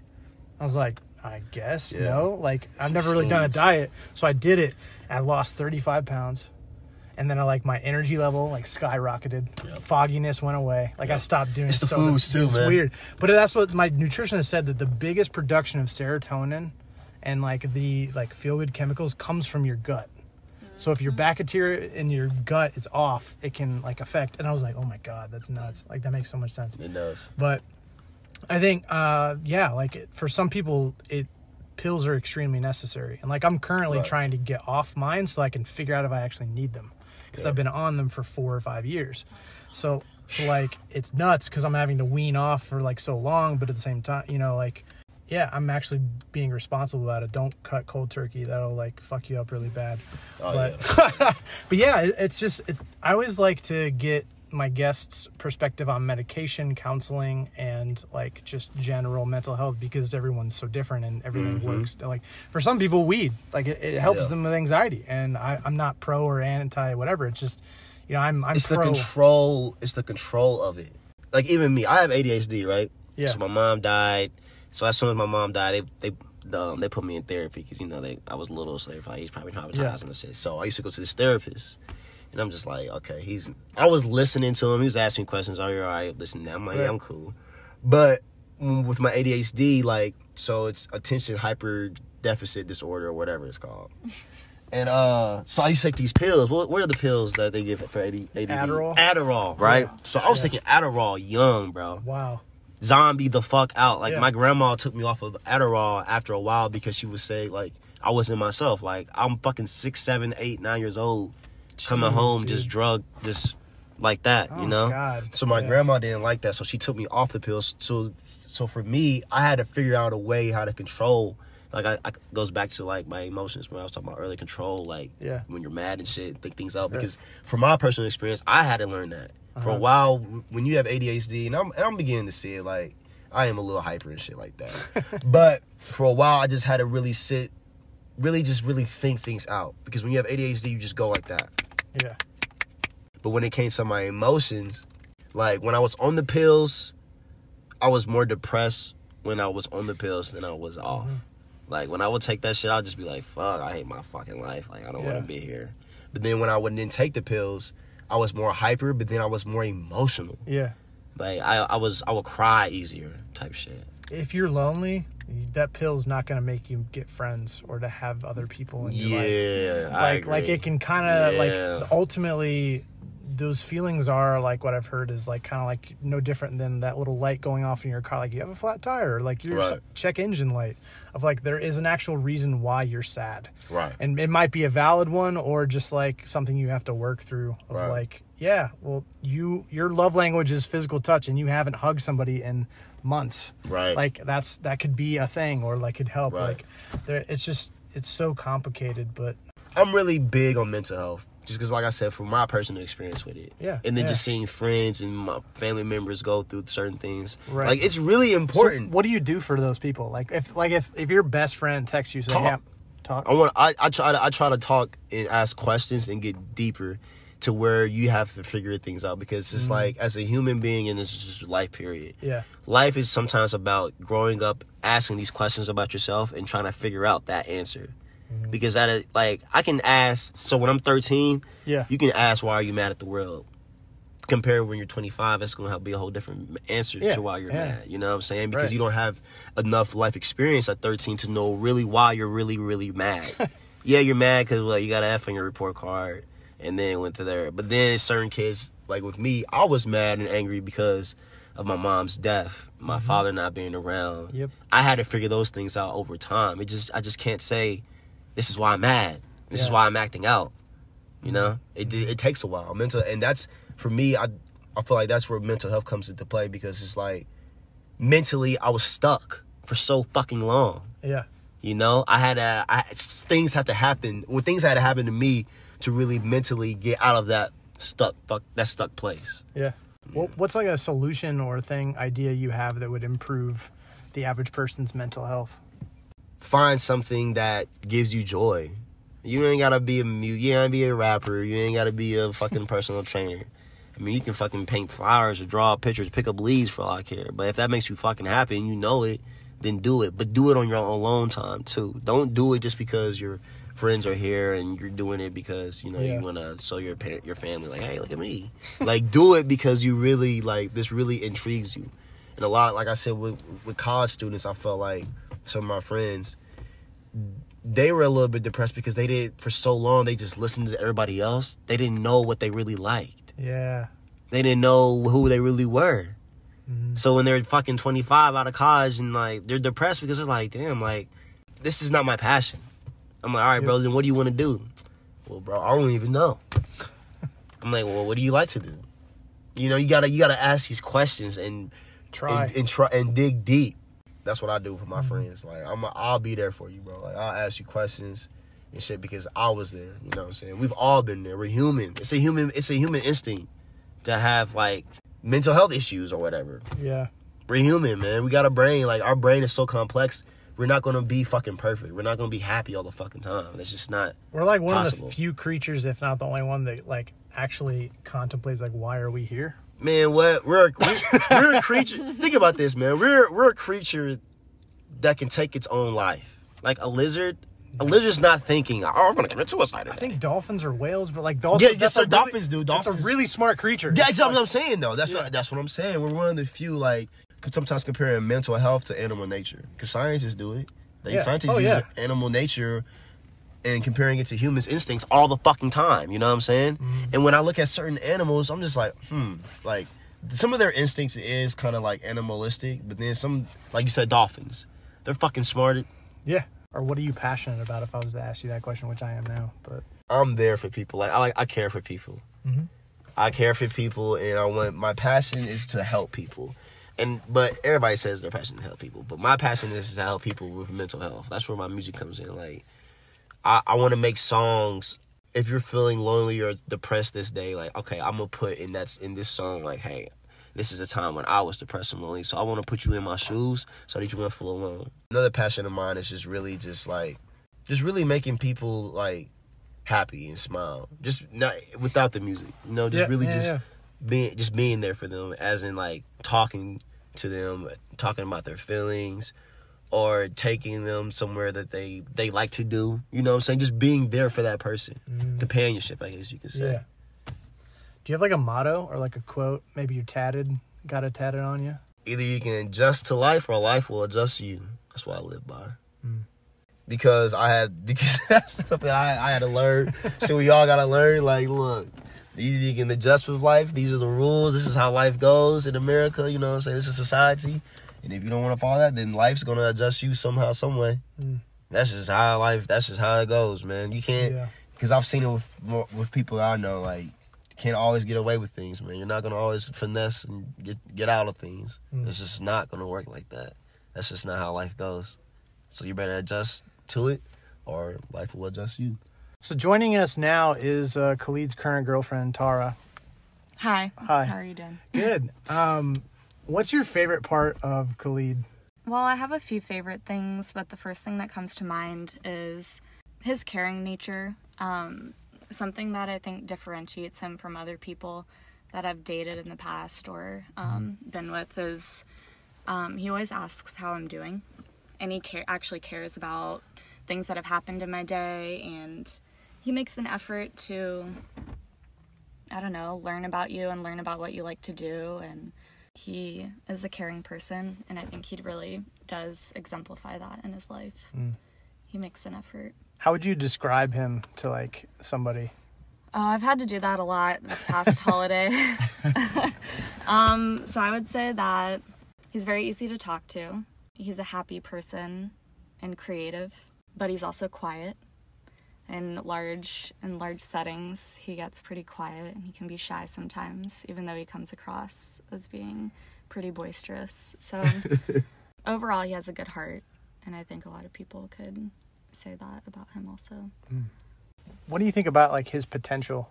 I was like, I guess no. Like I've never really done a diet. So I did it. I lost 35 pounds. And then my energy level skyrocketed. Fogginess went away. I stopped doing it's the foods too, man. It's weird. But that's what my nutritionist said, that the biggest production of serotonin and the feel-good chemicals comes from your gut. So if your bacteria in your gut is off, it can affect. And I was like, oh my God, that's nuts. That makes so much sense. It does. But I think, for some people, pills are extremely necessary. And I'm currently trying to get off mine so I can figure out if I actually need them. Because I've been on them for 4 or 5 years. So it's nuts because I'm having to wean off for so long. But at the same time, yeah, I'm actually being responsible about it. Don't cut cold turkey. That'll fuck you up really bad. But yeah, it's just, I always like to get my guests' perspective on medication, counseling, and just general mental health because everyone's so different and everything works. For some people, weed, it helps them with anxiety. And I'm not pro or anti whatever. It's just, I'm it's pro. It's the control of it. Even me, I have ADHD, right? Yeah. So my mom died. So as soon as my mom died, they they put me in therapy because, you know, I was little, so he's probably traumatized and shit. So I used to go to this therapist, and I'm just like, okay, I was listening to him. He was asking me questions. Are you all right? Listen, I'm like, yeah, I'm cool. But with my ADHD, like, so it's attention hyper deficit disorder or whatever it's called. And so I used to take these pills. What are the pills that they give for ADD? Adderall, right? Yeah. So I was taking Adderall young, bro. Wow. Zombie the fuck out. Like, my grandma took me off of Adderall after a while because she would say, like, I wasn't myself. Like, I'm fucking 6, 7, 8, 9 years old, coming home, just drugged, just like that, you know? God. So my grandma didn't like that, so she took me off the pills. So for me, I had to figure out a way how to control. Like, I goes back to, like, my emotions when I was talking about early control, like, when you're mad and shit, think things out. Because from my personal experience, I had to learn that. For a while, when you have ADHD, and I'm beginning to see it, like, I am a little hyper and shit like that. But for a while, I just had to really think things out. Because when you have ADHD, you just go like that. Yeah. But when it came to my emotions, like, when I was on the pills, I was more depressed when I was on the pills than I was off. Like, when I would take that shit, I'd just be like, fuck, I hate my fucking life. Like, I don't want to be here. But then when I wouldn't take the pills, I was more hyper, but then I was more emotional. Yeah. Like, I would cry easier type shit. If you're lonely, that pill's not going to make you get friends or to have other people in your life. Yeah, I agree. Like, it can kind of, like, ultimately, those feelings are, like, what I've heard is, like, kind of, like, no different than that little light going off in your car. Like, you have a flat tire, like, your check engine light. Of, like, there is an actual reason why you're sad. Right. And it might be a valid one or just, like, something you have to work through. Of, like, yeah, well, your love language is physical touch, and you haven't hugged somebody in months. Right. Like, that could be a thing, or, like, could help. Right. Like, it's so complicated, but... I'm really big on mental health. Just because, like I said, from my personal experience with it. Yeah. And then just seeing friends and my family members go through certain things. Right. Like, it's really important. So what do you do for those people? Like, if your best friend texts you, say, talk. I try to talk and ask questions and get deeper to where you have to figure things out. Because it's like, as a human being, and it's just life, period. Yeah. Life is sometimes about growing up, asking these questions about yourself and trying to figure out that answer. Because I can ask, so when I'm 13, you can ask, why are you mad at the world? Compared when you're 25, it's going to be a whole different answer to why you're mad. You know what I'm saying? Because you don't have enough life experience at 13 to know really why you're really, really mad. You're mad because you got an F on your report card and then went to there. But then certain kids, like with me, I was mad and angry because of my mom's death, my father not being around. Yep. I had to figure those things out over time. I just can't say, this is why I'm mad. This is why I'm acting out. You know, it takes a while. And that's, for me, I feel like that's where mental health comes into play, because it's like, mentally, I was stuck for so fucking long. Yeah. You know, things had to happen. Well, things had to happen to me to really mentally get out of that stuck place. Yeah. Well, what's like a solution or idea you have that would improve the average person's mental health? Find something that gives you joy. You ain't gotta be you ain't gotta be a rapper. You ain't gotta be a fucking personal trainer. I mean, you can fucking paint flowers or draw pictures, pick up leaves for all I care. But if that makes you fucking happy and you know it, then do it. But do it on your own alone time too. Don't do it just because your friends are here and you're doing it because you want to show your family, like, hey, look at me. Like, do it because you really, like, this really intrigues you. And a lot, like I said, with college students, I felt like some of my friends, they were a little bit depressed because for so long, they just listened to everybody else. They didn't know what they really liked. Yeah. They didn't know who they really were. So when they're fucking 25 out of college and, like, they're depressed because they're like, damn, like, this is not my passion. I'm like, all right, bro, then what do you want to do? Well, bro, I don't even know. I'm like, well, what do you like to do? You know, you gotta ask these questions and try and dig deep. That's what I do for my friends. Like, I'll be there for you, bro. Like, I'll ask you questions and shit because I was there. You know what I'm saying? We've all been there. We're human. It's a human instinct to have, like, mental health issues or whatever. Yeah. We're human, man. We got a brain. Like, our brain is so complex. We're not going to be fucking perfect. We're not going to be happy all the fucking time. It's just not We're like one possible. Of the few creatures, if not the only one, that, like, actually contemplates, like, why are we here? Man, what? We're a creature. Think about this, man. We're a creature that can take its own life. Like a lizard's not thinking, I'm going to commit suicide today. I think dolphins are whales, but like dolphins... Yeah, just so dolphins do. Dolphins, it's a really smart creature. Yeah, that's what I'm saying, though. That's what I'm saying. We're one of the few, like, sometimes comparing mental health to animal nature. Because scientists do it. Scientists use animal nature and comparing it to humans' instincts all the fucking time. You know what I'm saying? Mm-hmm. And when I look at certain animals, I'm just like, like, some of their instincts is kind of like animalistic, but then some, like you said, dolphins. They're fucking smart. Yeah. Or what are you passionate about, if I was to ask you that question, which I am now. But I'm there for people. I care for people. Mm-hmm. I care for people, and my passion is to help people. But everybody says they're passionate to help people. But my passion is to help people with mental health. That's where my music comes in. Like, I want to make songs. If you're feeling lonely or depressed this day, like, okay, I'm gonna put in this song, like, hey, this is a time when I was depressed and lonely, so I want to put you in my shoes so that you won't feel alone. Another passion of mine is just really making people, like, happy and smile. Just not without the music, being there for them, as in, like, talking to them, talking about their feelings, or taking them somewhere that they like to do. You know what I'm saying? Just being there for that person. Mm-hmm. Companionship, I guess you could say. Yeah. Do you have like a motto or like a quote? Maybe you got it tatted on you? Either you can adjust to life or life will adjust you. That's what I live by. Because that's something I had to learn. So we all got to learn, like, look, you can adjust with life. These are the rules. This is how life goes in America. You know what I'm saying? This is society. And if you don't want to follow that, then life's going to adjust you somehow, some way. That's just how it goes, man. You can't, because I've seen it with people I know, like, can't always get away with things, man. You're not going to always finesse and get out of things. It's just not going to work like that. That's just not how life goes. So you better adjust to it, or life will adjust you. So joining us now is Khalid's current girlfriend, Tara. Hi. How are you doing? Good. What's your favorite part of Khalid? Well, I have a few favorite things, but the first thing that comes to mind is his caring nature. Something that I think differentiates him from other people that I've dated in the past or been with is he always asks how I'm doing, and he actually cares about things that have happened in my day, and he makes an effort to, I don't know, learn about you and learn about what you like to do, and he is a caring person, and I think he really does exemplify that in his life. He makes an effort. How would you describe him to, like, somebody? I've had to do that a lot this past holiday. So I would say that he's very easy to talk to. He's a happy person and creative, but he's also quiet. In large settings, he gets pretty quiet, and he can be shy sometimes, even though he comes across as being pretty boisterous. So overall, he has a good heart, and I think a lot of people could say that about him also. What do you think about, like, his potential?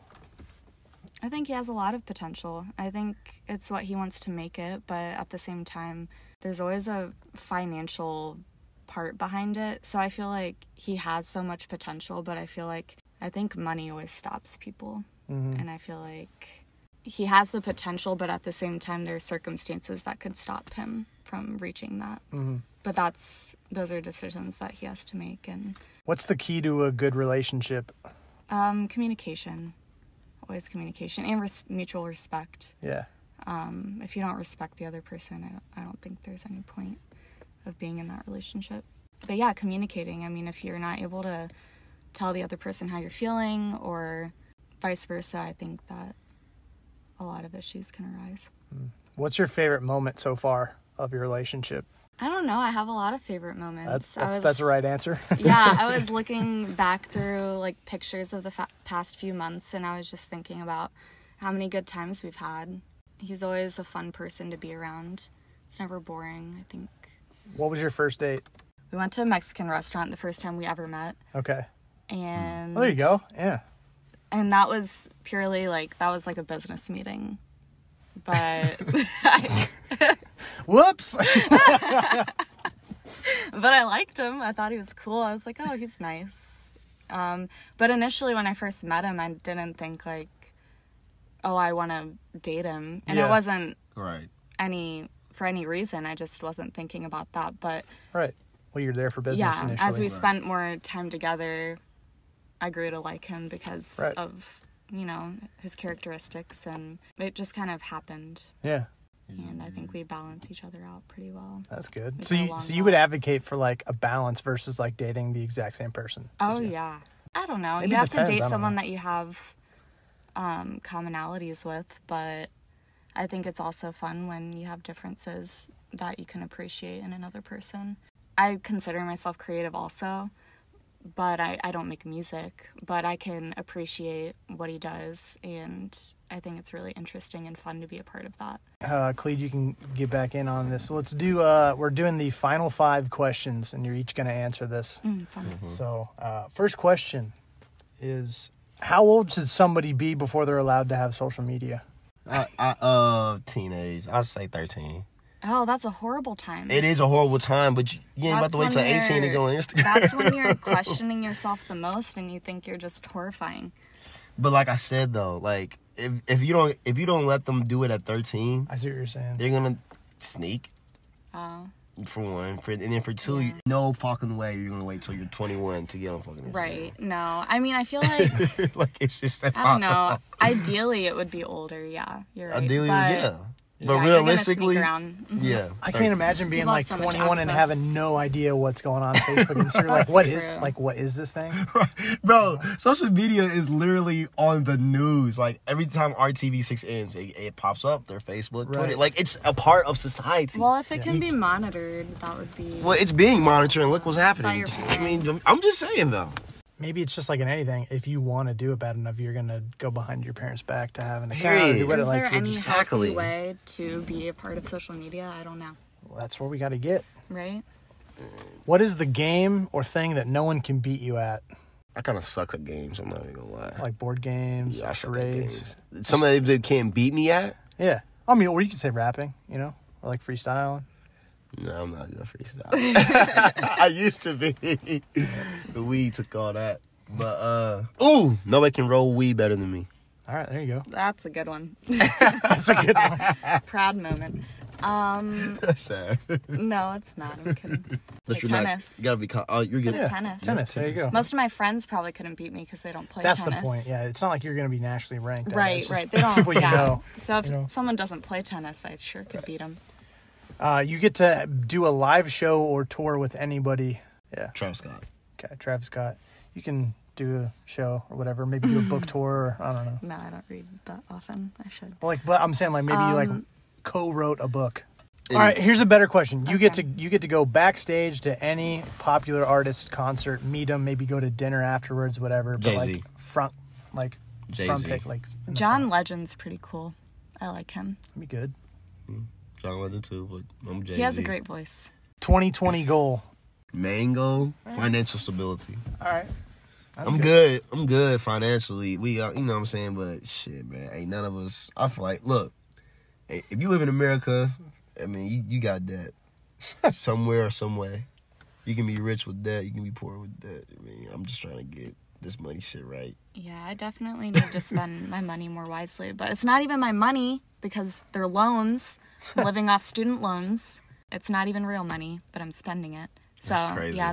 I think he has a lot of potential. I think it's what he wants to make it, but at the same time, there's always a financial part behind it. So I feel like he has so much potential, but I think money always stops people. And I feel like he has the potential, but at the same time, there are circumstances that could stop him from reaching that. But those are decisions that he has to make. And what's the key to a good relationship? Communication. Always communication and mutual respect. Yeah. If you don't respect the other person, I don't think there's any point of being in that relationship. But yeah, communicating. I mean, if you're not able to tell the other person how you're feeling or vice versa, I think that a lot of issues can arise. What's your favorite moment so far of your relationship? I don't know. I have a lot of favorite moments. That's the right answer. Yeah, I was looking back through, like, pictures of the past few months, and I was just thinking about how many good times we've had. He's always a fun person to be around. It's never boring, I think. What was your first date? We went to a Mexican restaurant the first time we ever met. Okay. And... Oh, there you go. Yeah. And that was purely, like, a business meeting. But... Whoops! But I liked him. I thought he was cool. I was like, oh, he's nice. But initially when I first met him, I didn't think, like, oh, I want to date him. And it wasn't right. for any reason. I just wasn't thinking about that. But right. Well, you're there for business Yeah, initially. as we spent more time together, I grew to like him because Right. of, you know, his characteristics, and it just kind of happened. Yeah, And I think we balance each other out pretty well. that's good. We So get you along so you would well. advocate for like a balance versus like dating the exact same person? Oh, yeah. I don't know. Maybe You it have depends, to I date don't someone know. that you have commonalities with, but I think it's also fun when you have differences that you can appreciate in another person. I consider myself creative also, but I don't make music, but I can appreciate what he does, and I think it's really interesting and fun to be a part of that. Clede, you can get back in on this. So let's do, we're doing the final 5 questions, and you're each going to answer this. Fun. So, first question is, how old should somebody be before they're allowed to have social media? Teenage. I'd say 13. Oh, that's a horrible time. It is a horrible time, but you ain't about to wait till 18 to go on Instagram. That's when you're questioning yourself the most, and you think you're just horrifying. But like I said though, like if you don't let them do it at 13, I see what you're saying. they're gonna sneak. Oh. For one, and then for two, Yeah. no fucking way you're gonna wait till you're 21 to get on fucking Instagram. Right. No. I mean, I feel like, Like it's just I don't know. impossible. Ideally, it would be older. Yeah, you're right. Ideally, But, yeah. But yeah, you're gonna realistically, sneak around. Mhm. yeah. I can't imagine being People have like so much 21 and access. having no idea what's going on Facebook and Instagram. Like, That's what is this thing? Bro, social media is literally on the news. Like every time RTV6 ends, it pops up. Their Facebook, Twitter. Right. Like it's a part of society. Well, if it can be monitored, that would be. Well, it's being monitored, and look what's happening. your I mean, parents. I'm just saying though. Maybe it's just like in anything. If you want to do it bad enough, you're going to go behind your parents' back to have an account. Or Period. do whatever, Is like, there you're any just- Exactly. healthy way to be a part of social media? I don't know. well, that's where we got to get. Right? What is the game or thing that no one can beat you at? I kind of suck at games. I'm not even gonna lie. Like board games, Yeah, I suck at charades. games. Somebody that can't beat me at? Yeah. I mean, or you could say rapping, you know, or like freestyling. No, I'm not good freestyle. I used to be. The weed took all that. But ooh, nobody can roll weed better than me. All right, there you go. That's a good one. That's a good one. Proud moment. That's sad. No, it's not. I'm kidding. But Like you're not. tennis. You gotta be. Oh, you're good. Good at tennis. Tennis, there you go. Most of my friends probably couldn't beat me because they don't play That's tennis. the point. Yeah, it's not like you're going to be nationally ranked. at it. Right, It's just right. They don't. people you Yeah. know. So if you know. someone doesn't play tennis, I sure could beat them. You get to do a live show or tour with anybody. Yeah. Travis Scott. Okay, Travis Scott. You can do a show or whatever. Maybe do a book tour. Or, I don't know. No, I don't read that often. I should. Well, like, but I'm saying like maybe you like co-wrote a book. And- All right, here's a better question. You Okay. get to go backstage to any popular artist concert, meet them, maybe go to dinner afterwards, whatever. But Jay-Z. like front Jay-Z. pick, like in the John front. Legend's pretty cool. I like him. That'd be good. John Legend too, but I'm Jay-Z. He has a great voice. 2020 goal. Mango, financial stability. All right. That's I'm good. I'm good financially. We are, you know what I'm saying? But shit, man, ain't none of us. I feel like, look, if you live in America, I mean, you got debt somewhere or some way. You can be rich with debt. You can be poor with debt. I mean, I'm just trying to get this money shit right. Yeah, I definitely need to spend my money more wisely. But it's not even my money because they're loans. I'm living off student loans. It's not even real money, but I'm spending it. So, That's crazy. yeah,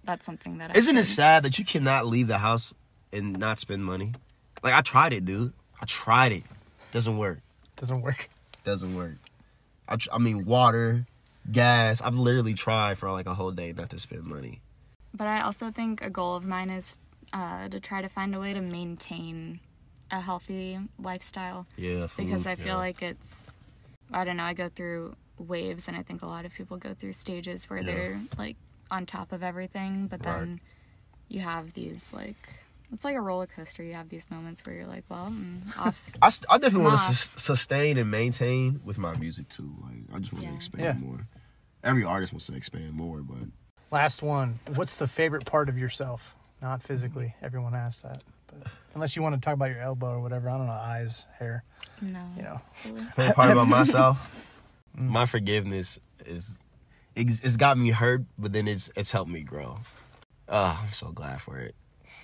that's something that I Isn't it should- sad that you cannot leave the house and not spend money? Like, I tried it, dude. I tried it. Doesn't work. Doesn't work. Doesn't work. I mean, water, gas. I've literally tried for like a whole day not to spend money. But I also think a goal of mine is to try to find a way to maintain a healthy lifestyle. Yeah, food, Because I feel yeah. like it's, I don't know, I go through waves, and I think a lot of people go through stages where they're like on top of everything, but then Right. you have these like, it's like a roller coaster. You have these moments where you're like, well, off. I definitely want to Off. sustain and maintain with my music too. Like, I just want to Yeah. expand Yeah. more. Every artist wants to expand more, but Last one. What's the favorite part of yourself? Not physically. Everyone asks that. But unless you want to talk about your elbow or whatever. I don't know. Eyes, hair. No, You know. it's silly. favorite part about myself, my forgiveness it's got me hurt, but then it's helped me grow. I'm so glad for it.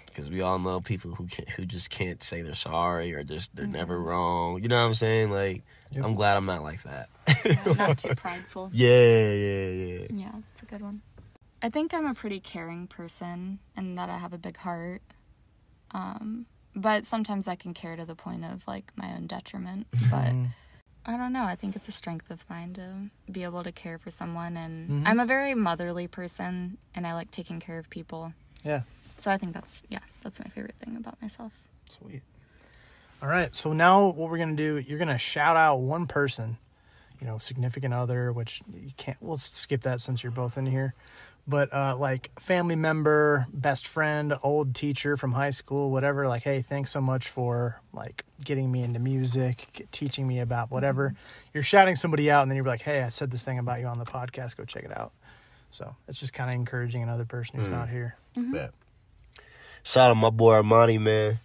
Because we all know people who just can't say they're sorry or just they're never wrong. You know what I'm saying? Like, Yep. I'm glad I'm not like that. Yeah, not too prideful. Yeah. Yeah, it's a good one. I think I'm a pretty caring person and that I have a big heart. But sometimes I can care to the point of, like, my own detriment. But I don't know. I think it's a strength of mine to be able to care for someone. And I'm a very motherly person, and I like taking care of people. Yeah. So I think that's my favorite thing about myself. Sweet. All right. So now what we're going to do, you're going to shout out one person, significant other, which you can't, we'll skip that since you're both in here. But like family member, best friend, old teacher from high school, whatever, like, hey, thanks so much for like getting me into music, teaching me about whatever. You're shouting somebody out and then you're like, hey, I said this thing about you on the podcast, go check it out. So it's just kind of encouraging another person who's not here. Yeah. Shout out my boy Armani, man.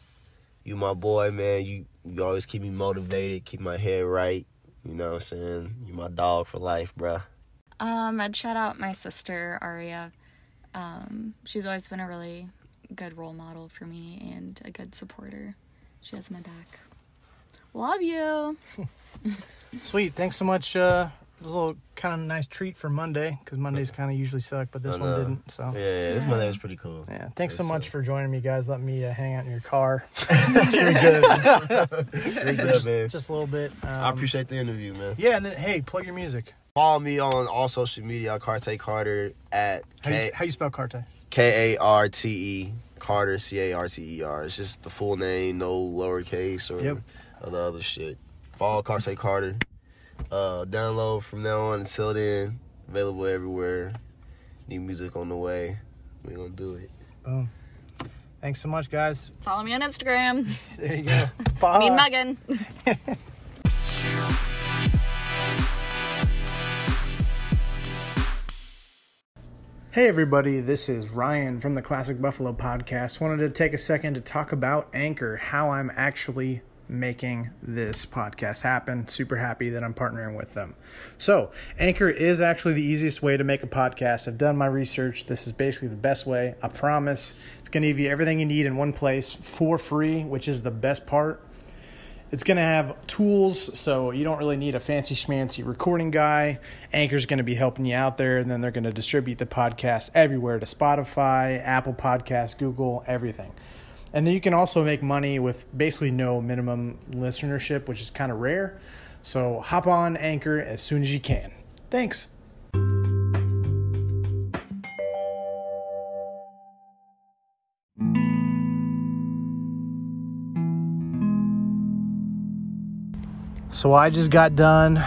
You my boy, man. You always keep me motivated, keep my head right. You know what I'm saying? You my dog for life, bruh. I'd shout out my sister, Aria. She's always been a really good role model for me and a good supporter. She has my back. Love you. Sweet. Thanks so much. It was a little kind of nice treat for Monday, because Mondays kind of usually suck, but this one didn't. So yeah, this Monday was pretty cool. Yeah, thanks so much for joining me, guys. Let me hang out in your car. Very good, man. Just a little bit. I appreciate the interview, man. Yeah, and then, hey, plug your music. Follow me on all social media, Karte Carter, at How you spell Karte? Karte, Carter, Carter. It's just the full name, no lowercase or other shit. Follow Karte Carter. Download from now on until then. Available everywhere. New music on the way. We're gonna do it. Boom. Thanks so much, guys. Follow me on Instagram. There you go. Bye. Me and Megan. Hey everybody, this is Ryan from the Classic Buffalo Podcast. Wanted to take a second to talk about Anchor, how I'm actually making this podcast happen. Super happy that I'm partnering with them. So, Anchor is actually the easiest way to make a podcast. I've done my research. This is basically the best way. I promise. It's going to give you everything you need in one place for free, which is the best part. It's going to have tools, so you don't really need a fancy schmancy recording guy. Anchor's going to be helping you out there, and then they're going to distribute the podcast everywhere to Spotify, Apple Podcasts, Google, everything. And then you can also make money with basically no minimum listenership, which is kind of rare. So hop on Anchor as soon as you can. Thanks. So I just got done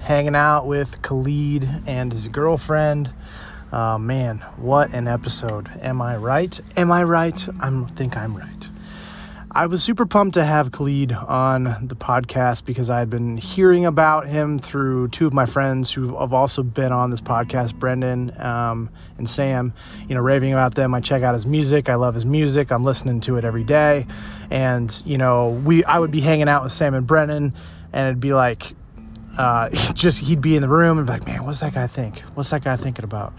hanging out with Khalid and his girlfriend. Man, what an episode. Am I right? Am I right? I think I'm right. I was super pumped to have Khalid on the podcast because I had been hearing about him through two of my friends who have also been on this podcast, Brendan and Sam, raving about them. I check out his music. I love his music. I'm listening to it every day. And, I would be hanging out with Sam and Brendan, and it'd be like, he'd be in the room and be like, man, what's that guy think? What's that guy thinking about?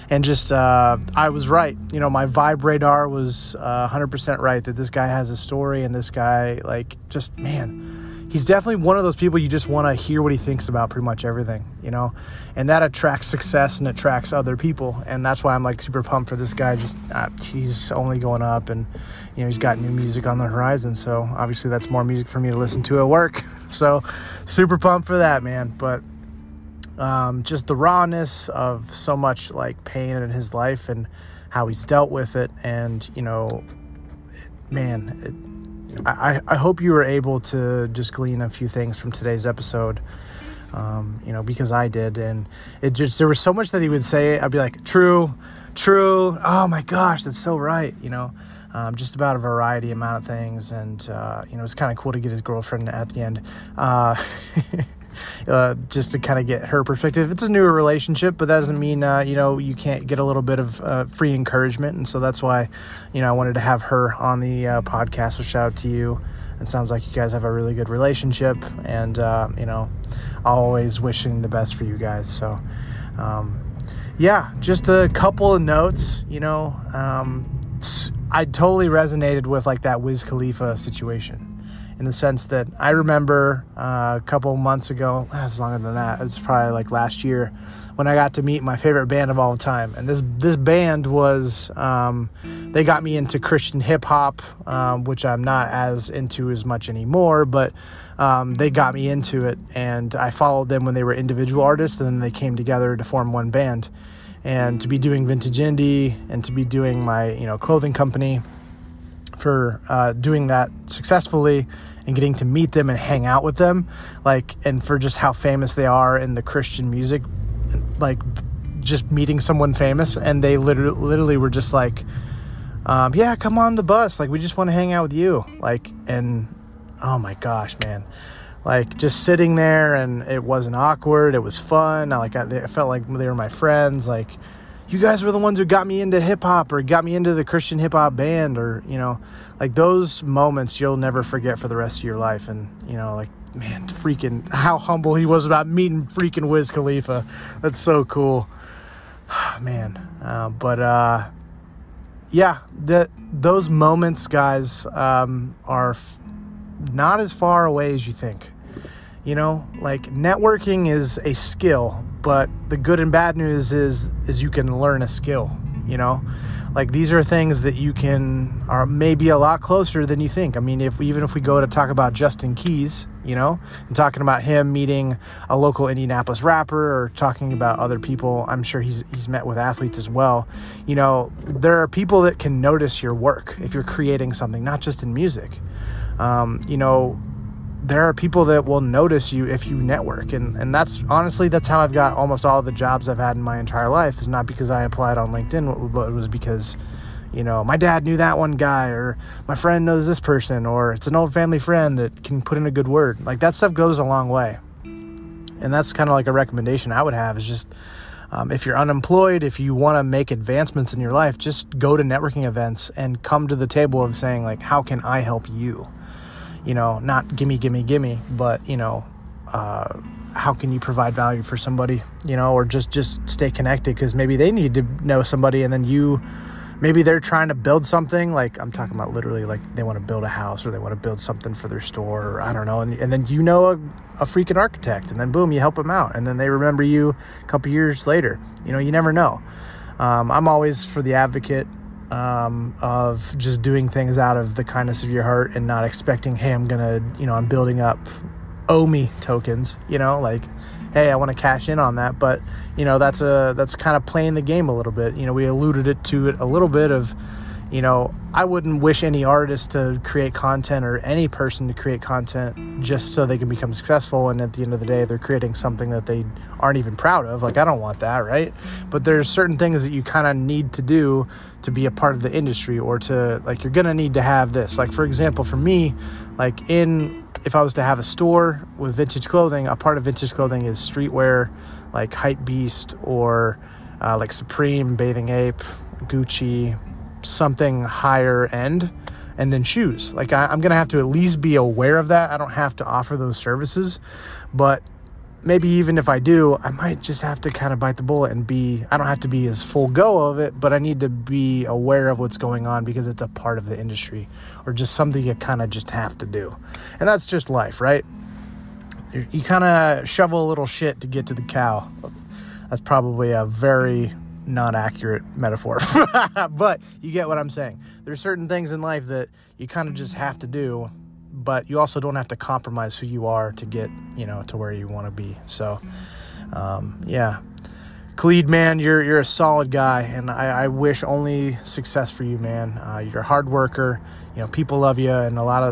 And just, I was right. My vibe radar was 100% right that this guy has a story, and this guy, he's definitely one of those people you just want to hear what he thinks about pretty much everything, and that attracts success and attracts other people. And that's why I'm super pumped for this guy. He's only going up, and, he's got new music on the horizon. So obviously that's more music for me to listen to at work. So super pumped for that, man. But just the rawness of so much pain in his life and how he's dealt with it. And, I hope you were able to just glean a few things from today's episode, because I did. And there was so much that he would say. I'd be like, true. Oh my gosh, that's so right. Just about a variety amount of things. And, it's kind of cool to get his girlfriend at the end. Just to kind of get her perspective. It's a newer relationship, but that doesn't mean, you can't get a little bit of free encouragement. And so that's why, I wanted to have her on the podcast. So shout out to you. It sounds like you guys have a really good relationship, and, always wishing the best for you guys. So, just a couple of notes, I totally resonated with that Wiz Khalifa situation. In the sense that I remember a couple months ago, it was longer than that, it was probably last year, when I got to meet my favorite band of all time. And this band was, they got me into Christian hip hop, which I'm not as into as much anymore, but they got me into it, and I followed them when they were individual artists, and then they came together to form one band. And to be doing vintage indie and to be doing my, clothing company, for doing that successfully and getting to meet them and hang out with them, and for just how famous they are in the Christian music, just meeting someone famous, and they literally were just like, yeah, come on the bus, we just want to hang out with you, and oh my gosh, man, just sitting there, and it wasn't awkward, it was fun. I felt like they were my friends. You guys were the ones who got me into hip hop, or got me into the Christian hip hop band, or those moments you'll never forget for the rest of your life. And man, freaking how humble he was about meeting freaking Wiz Khalifa. That's so cool, man. Yeah, those moments, guys, are not as far away as you think. Networking is a skill, but the good and bad news is you can learn a skill. These are things that you are maybe a lot closer than you think. I mean, even if we go to talk about Justin Keys, and talking about him meeting a local Indianapolis rapper, or talking about other people, I'm sure he's met with athletes as well. There are people that can notice your work if you're creating something, not just in music. There are people that will notice you if you network. And that's how I've got almost all the jobs I've had in my entire life. Is not because I applied on LinkedIn, but it was because, my dad knew that one guy, or my friend knows this person, or it's an old family friend that can put in a good word. That stuff goes a long way. And that's kind of a recommendation I would have, is just, if you're unemployed, if you want to make advancements in your life, just go to networking events and come to the table of saying, how can I help you? Not gimme, but, how can you provide value for somebody, or just stay connected, because maybe they need to know somebody, and then maybe they're trying to build something, I'm talking about literally, they want to build a house, or they want to build something for their store, or I don't know, and then a freaking architect, and then boom, you help them out, and then they remember you a couple years later. You never know. I'm always for the advocate of just doing things out of the kindness of your heart, and not expecting, hey, I'm building up owe me tokens, hey, I want to cash in on that. But, that's kind of playing the game a little bit. We alluded to it a little bit of, I wouldn't wish any artist to create content, or any person to create content just so they can become successful, and at the end of the day, they're creating something that they aren't even proud of. I don't want that, right? But there's certain things that you kind of need to do to be a part of the industry, or to, you're going to need to have this. For example, for me, if I was to have a store with vintage clothing, a part of vintage clothing is streetwear, Hype Beast, or Supreme, Bathing Ape, Gucci, something higher end, and then shoes. I'm going to have to at least be aware of that. I don't have to offer those services, but maybe even if I do, I might just have to kind of bite the bullet and I don't have to be as full go of it, but I need to be aware of what's going on, because it's a part of the industry, or just something you kind of just have to do. And that's just life, right? You kind of shovel a little shit to get to the cow. That's probably a very not accurate metaphor, but you get what I'm saying. There's certain things in life that you kind of just have to do, but you also don't have to compromise who you are to get, to where you want to be. So, yeah, Khalid, man, you're a solid guy, and I wish only success for you, man. You're a hard worker. People love you, and a lot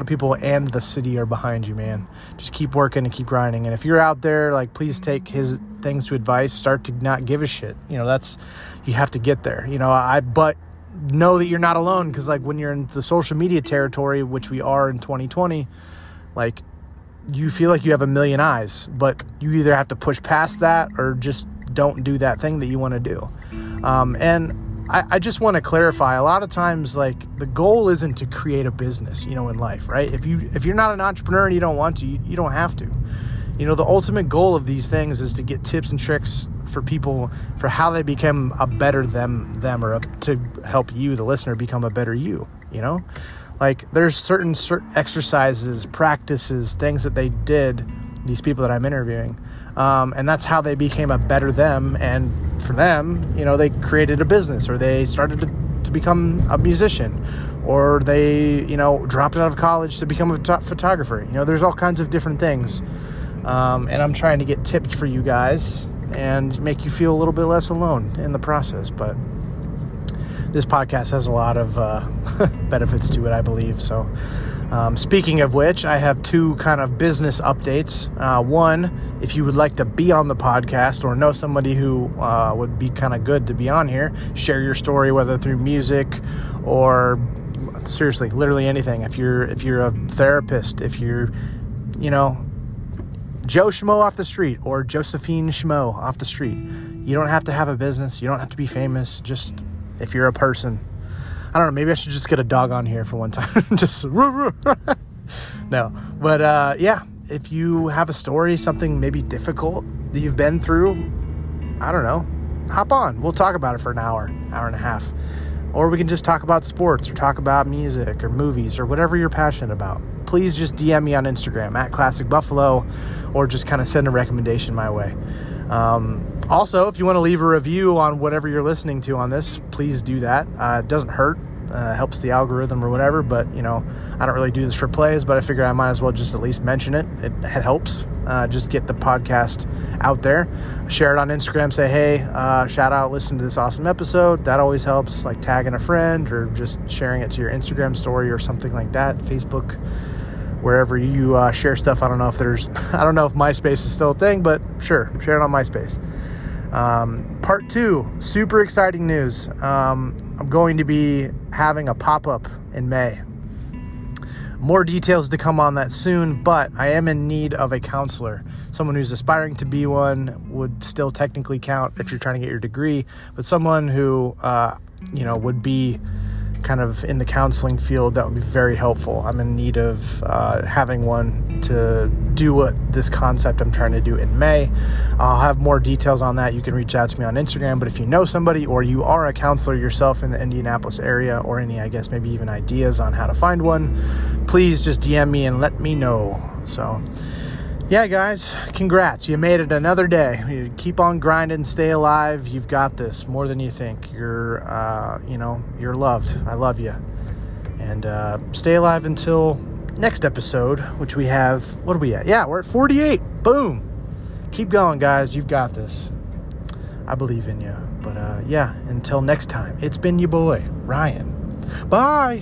of people and the city are behind you, man. Just keep working and keep grinding. And if you're out there, please take his things to advice. Start to not give a shit. You have to get there. But know that you're not alone, because when you're in the social media territory, which we are in 2020, you feel like you have a million eyes, but you either have to push past that, or just don't do that thing that you want to do. And I just want to clarify, a lot of times, the goal isn't to create a business, in life, right? If you're not an entrepreneur and you don't want to, you don't have to. The ultimate goal of these things is to get tips and tricks for people, for how they become a better them, or to help you, the listener, become a better you, There's certain exercises, practices, things that they did, these people that I'm interviewing, And that's how they became a better them. And for them, you know, they created a business, or they started to become a musician, or they, you know, dropped out of college to become a photographer. You know, there's all kinds of different things. And I'm trying to get tips for you guys and make you feel a little bit less alone in the process. But this podcast has a lot of benefits to it, I believe. So speaking of which, I have two kind of business updates. One, if you would like to be on the podcast or know somebody who would be kind of good to be on here, share your story, whether through music or seriously, literally anything. If you're a therapist, if you're, you know, Joe Schmo off the street or Josephine Schmo off the street, you don't have to have a business. You don't have to be famous. Just if you're a person. I don't know, maybe I should just get a dog on here for one time. Just no. But yeah, if you have a story, something maybe difficult that you've been through, I don't know, hop on. We'll talk about it for an hour and a half. Or we can just talk about sports or talk about music or movies or whatever you're passionate about. Please just DM me on Instagram at Classic Buffalo, or just kind of send a recommendation my way. Also, if you want to leave a review on whatever you're listening to on this, please do that. It doesn't hurt. Helps the algorithm or whatever, but, you know, I don't really do this for plays, but I figure I might as well just at least mention it. It helps. Just get the podcast out there. Share it on Instagram. Say, hey, shout out, listen to this awesome episode. That always helps, like tagging a friend or just sharing it to your Instagram story or something like that. Facebook, wherever you share stuff. I don't know if MySpace is still a thing, but sure, share it on MySpace. Part 2, super exciting news. I'm going to be having a pop-up in May. More details to come on that soon, but I am in need of a counselor. Someone who's aspiring to be one would still technically count if you're trying to get your degree, but someone who, you know, would be kind of in the counseling field, that would be very helpful. I'm in need of having one to do what this concept I'm trying to do in May. I'll have more details on that. You can reach out to me on Instagram, but if you know somebody or you are a counselor yourself in the Indianapolis area, or any, I guess, maybe even ideas on how to find one, please just DM me and let me know. So yeah, guys, congrats. You made it another day. You keep on grinding, stay alive. You've got this more than you think. You're, you know, you're loved. I love you. And stay alive until next episode, which we have, what are we at? Yeah, we're at 48. Boom. Keep going, guys. You've got this. I believe in you. But yeah, until next time, it's been your boy, Ryan. Bye.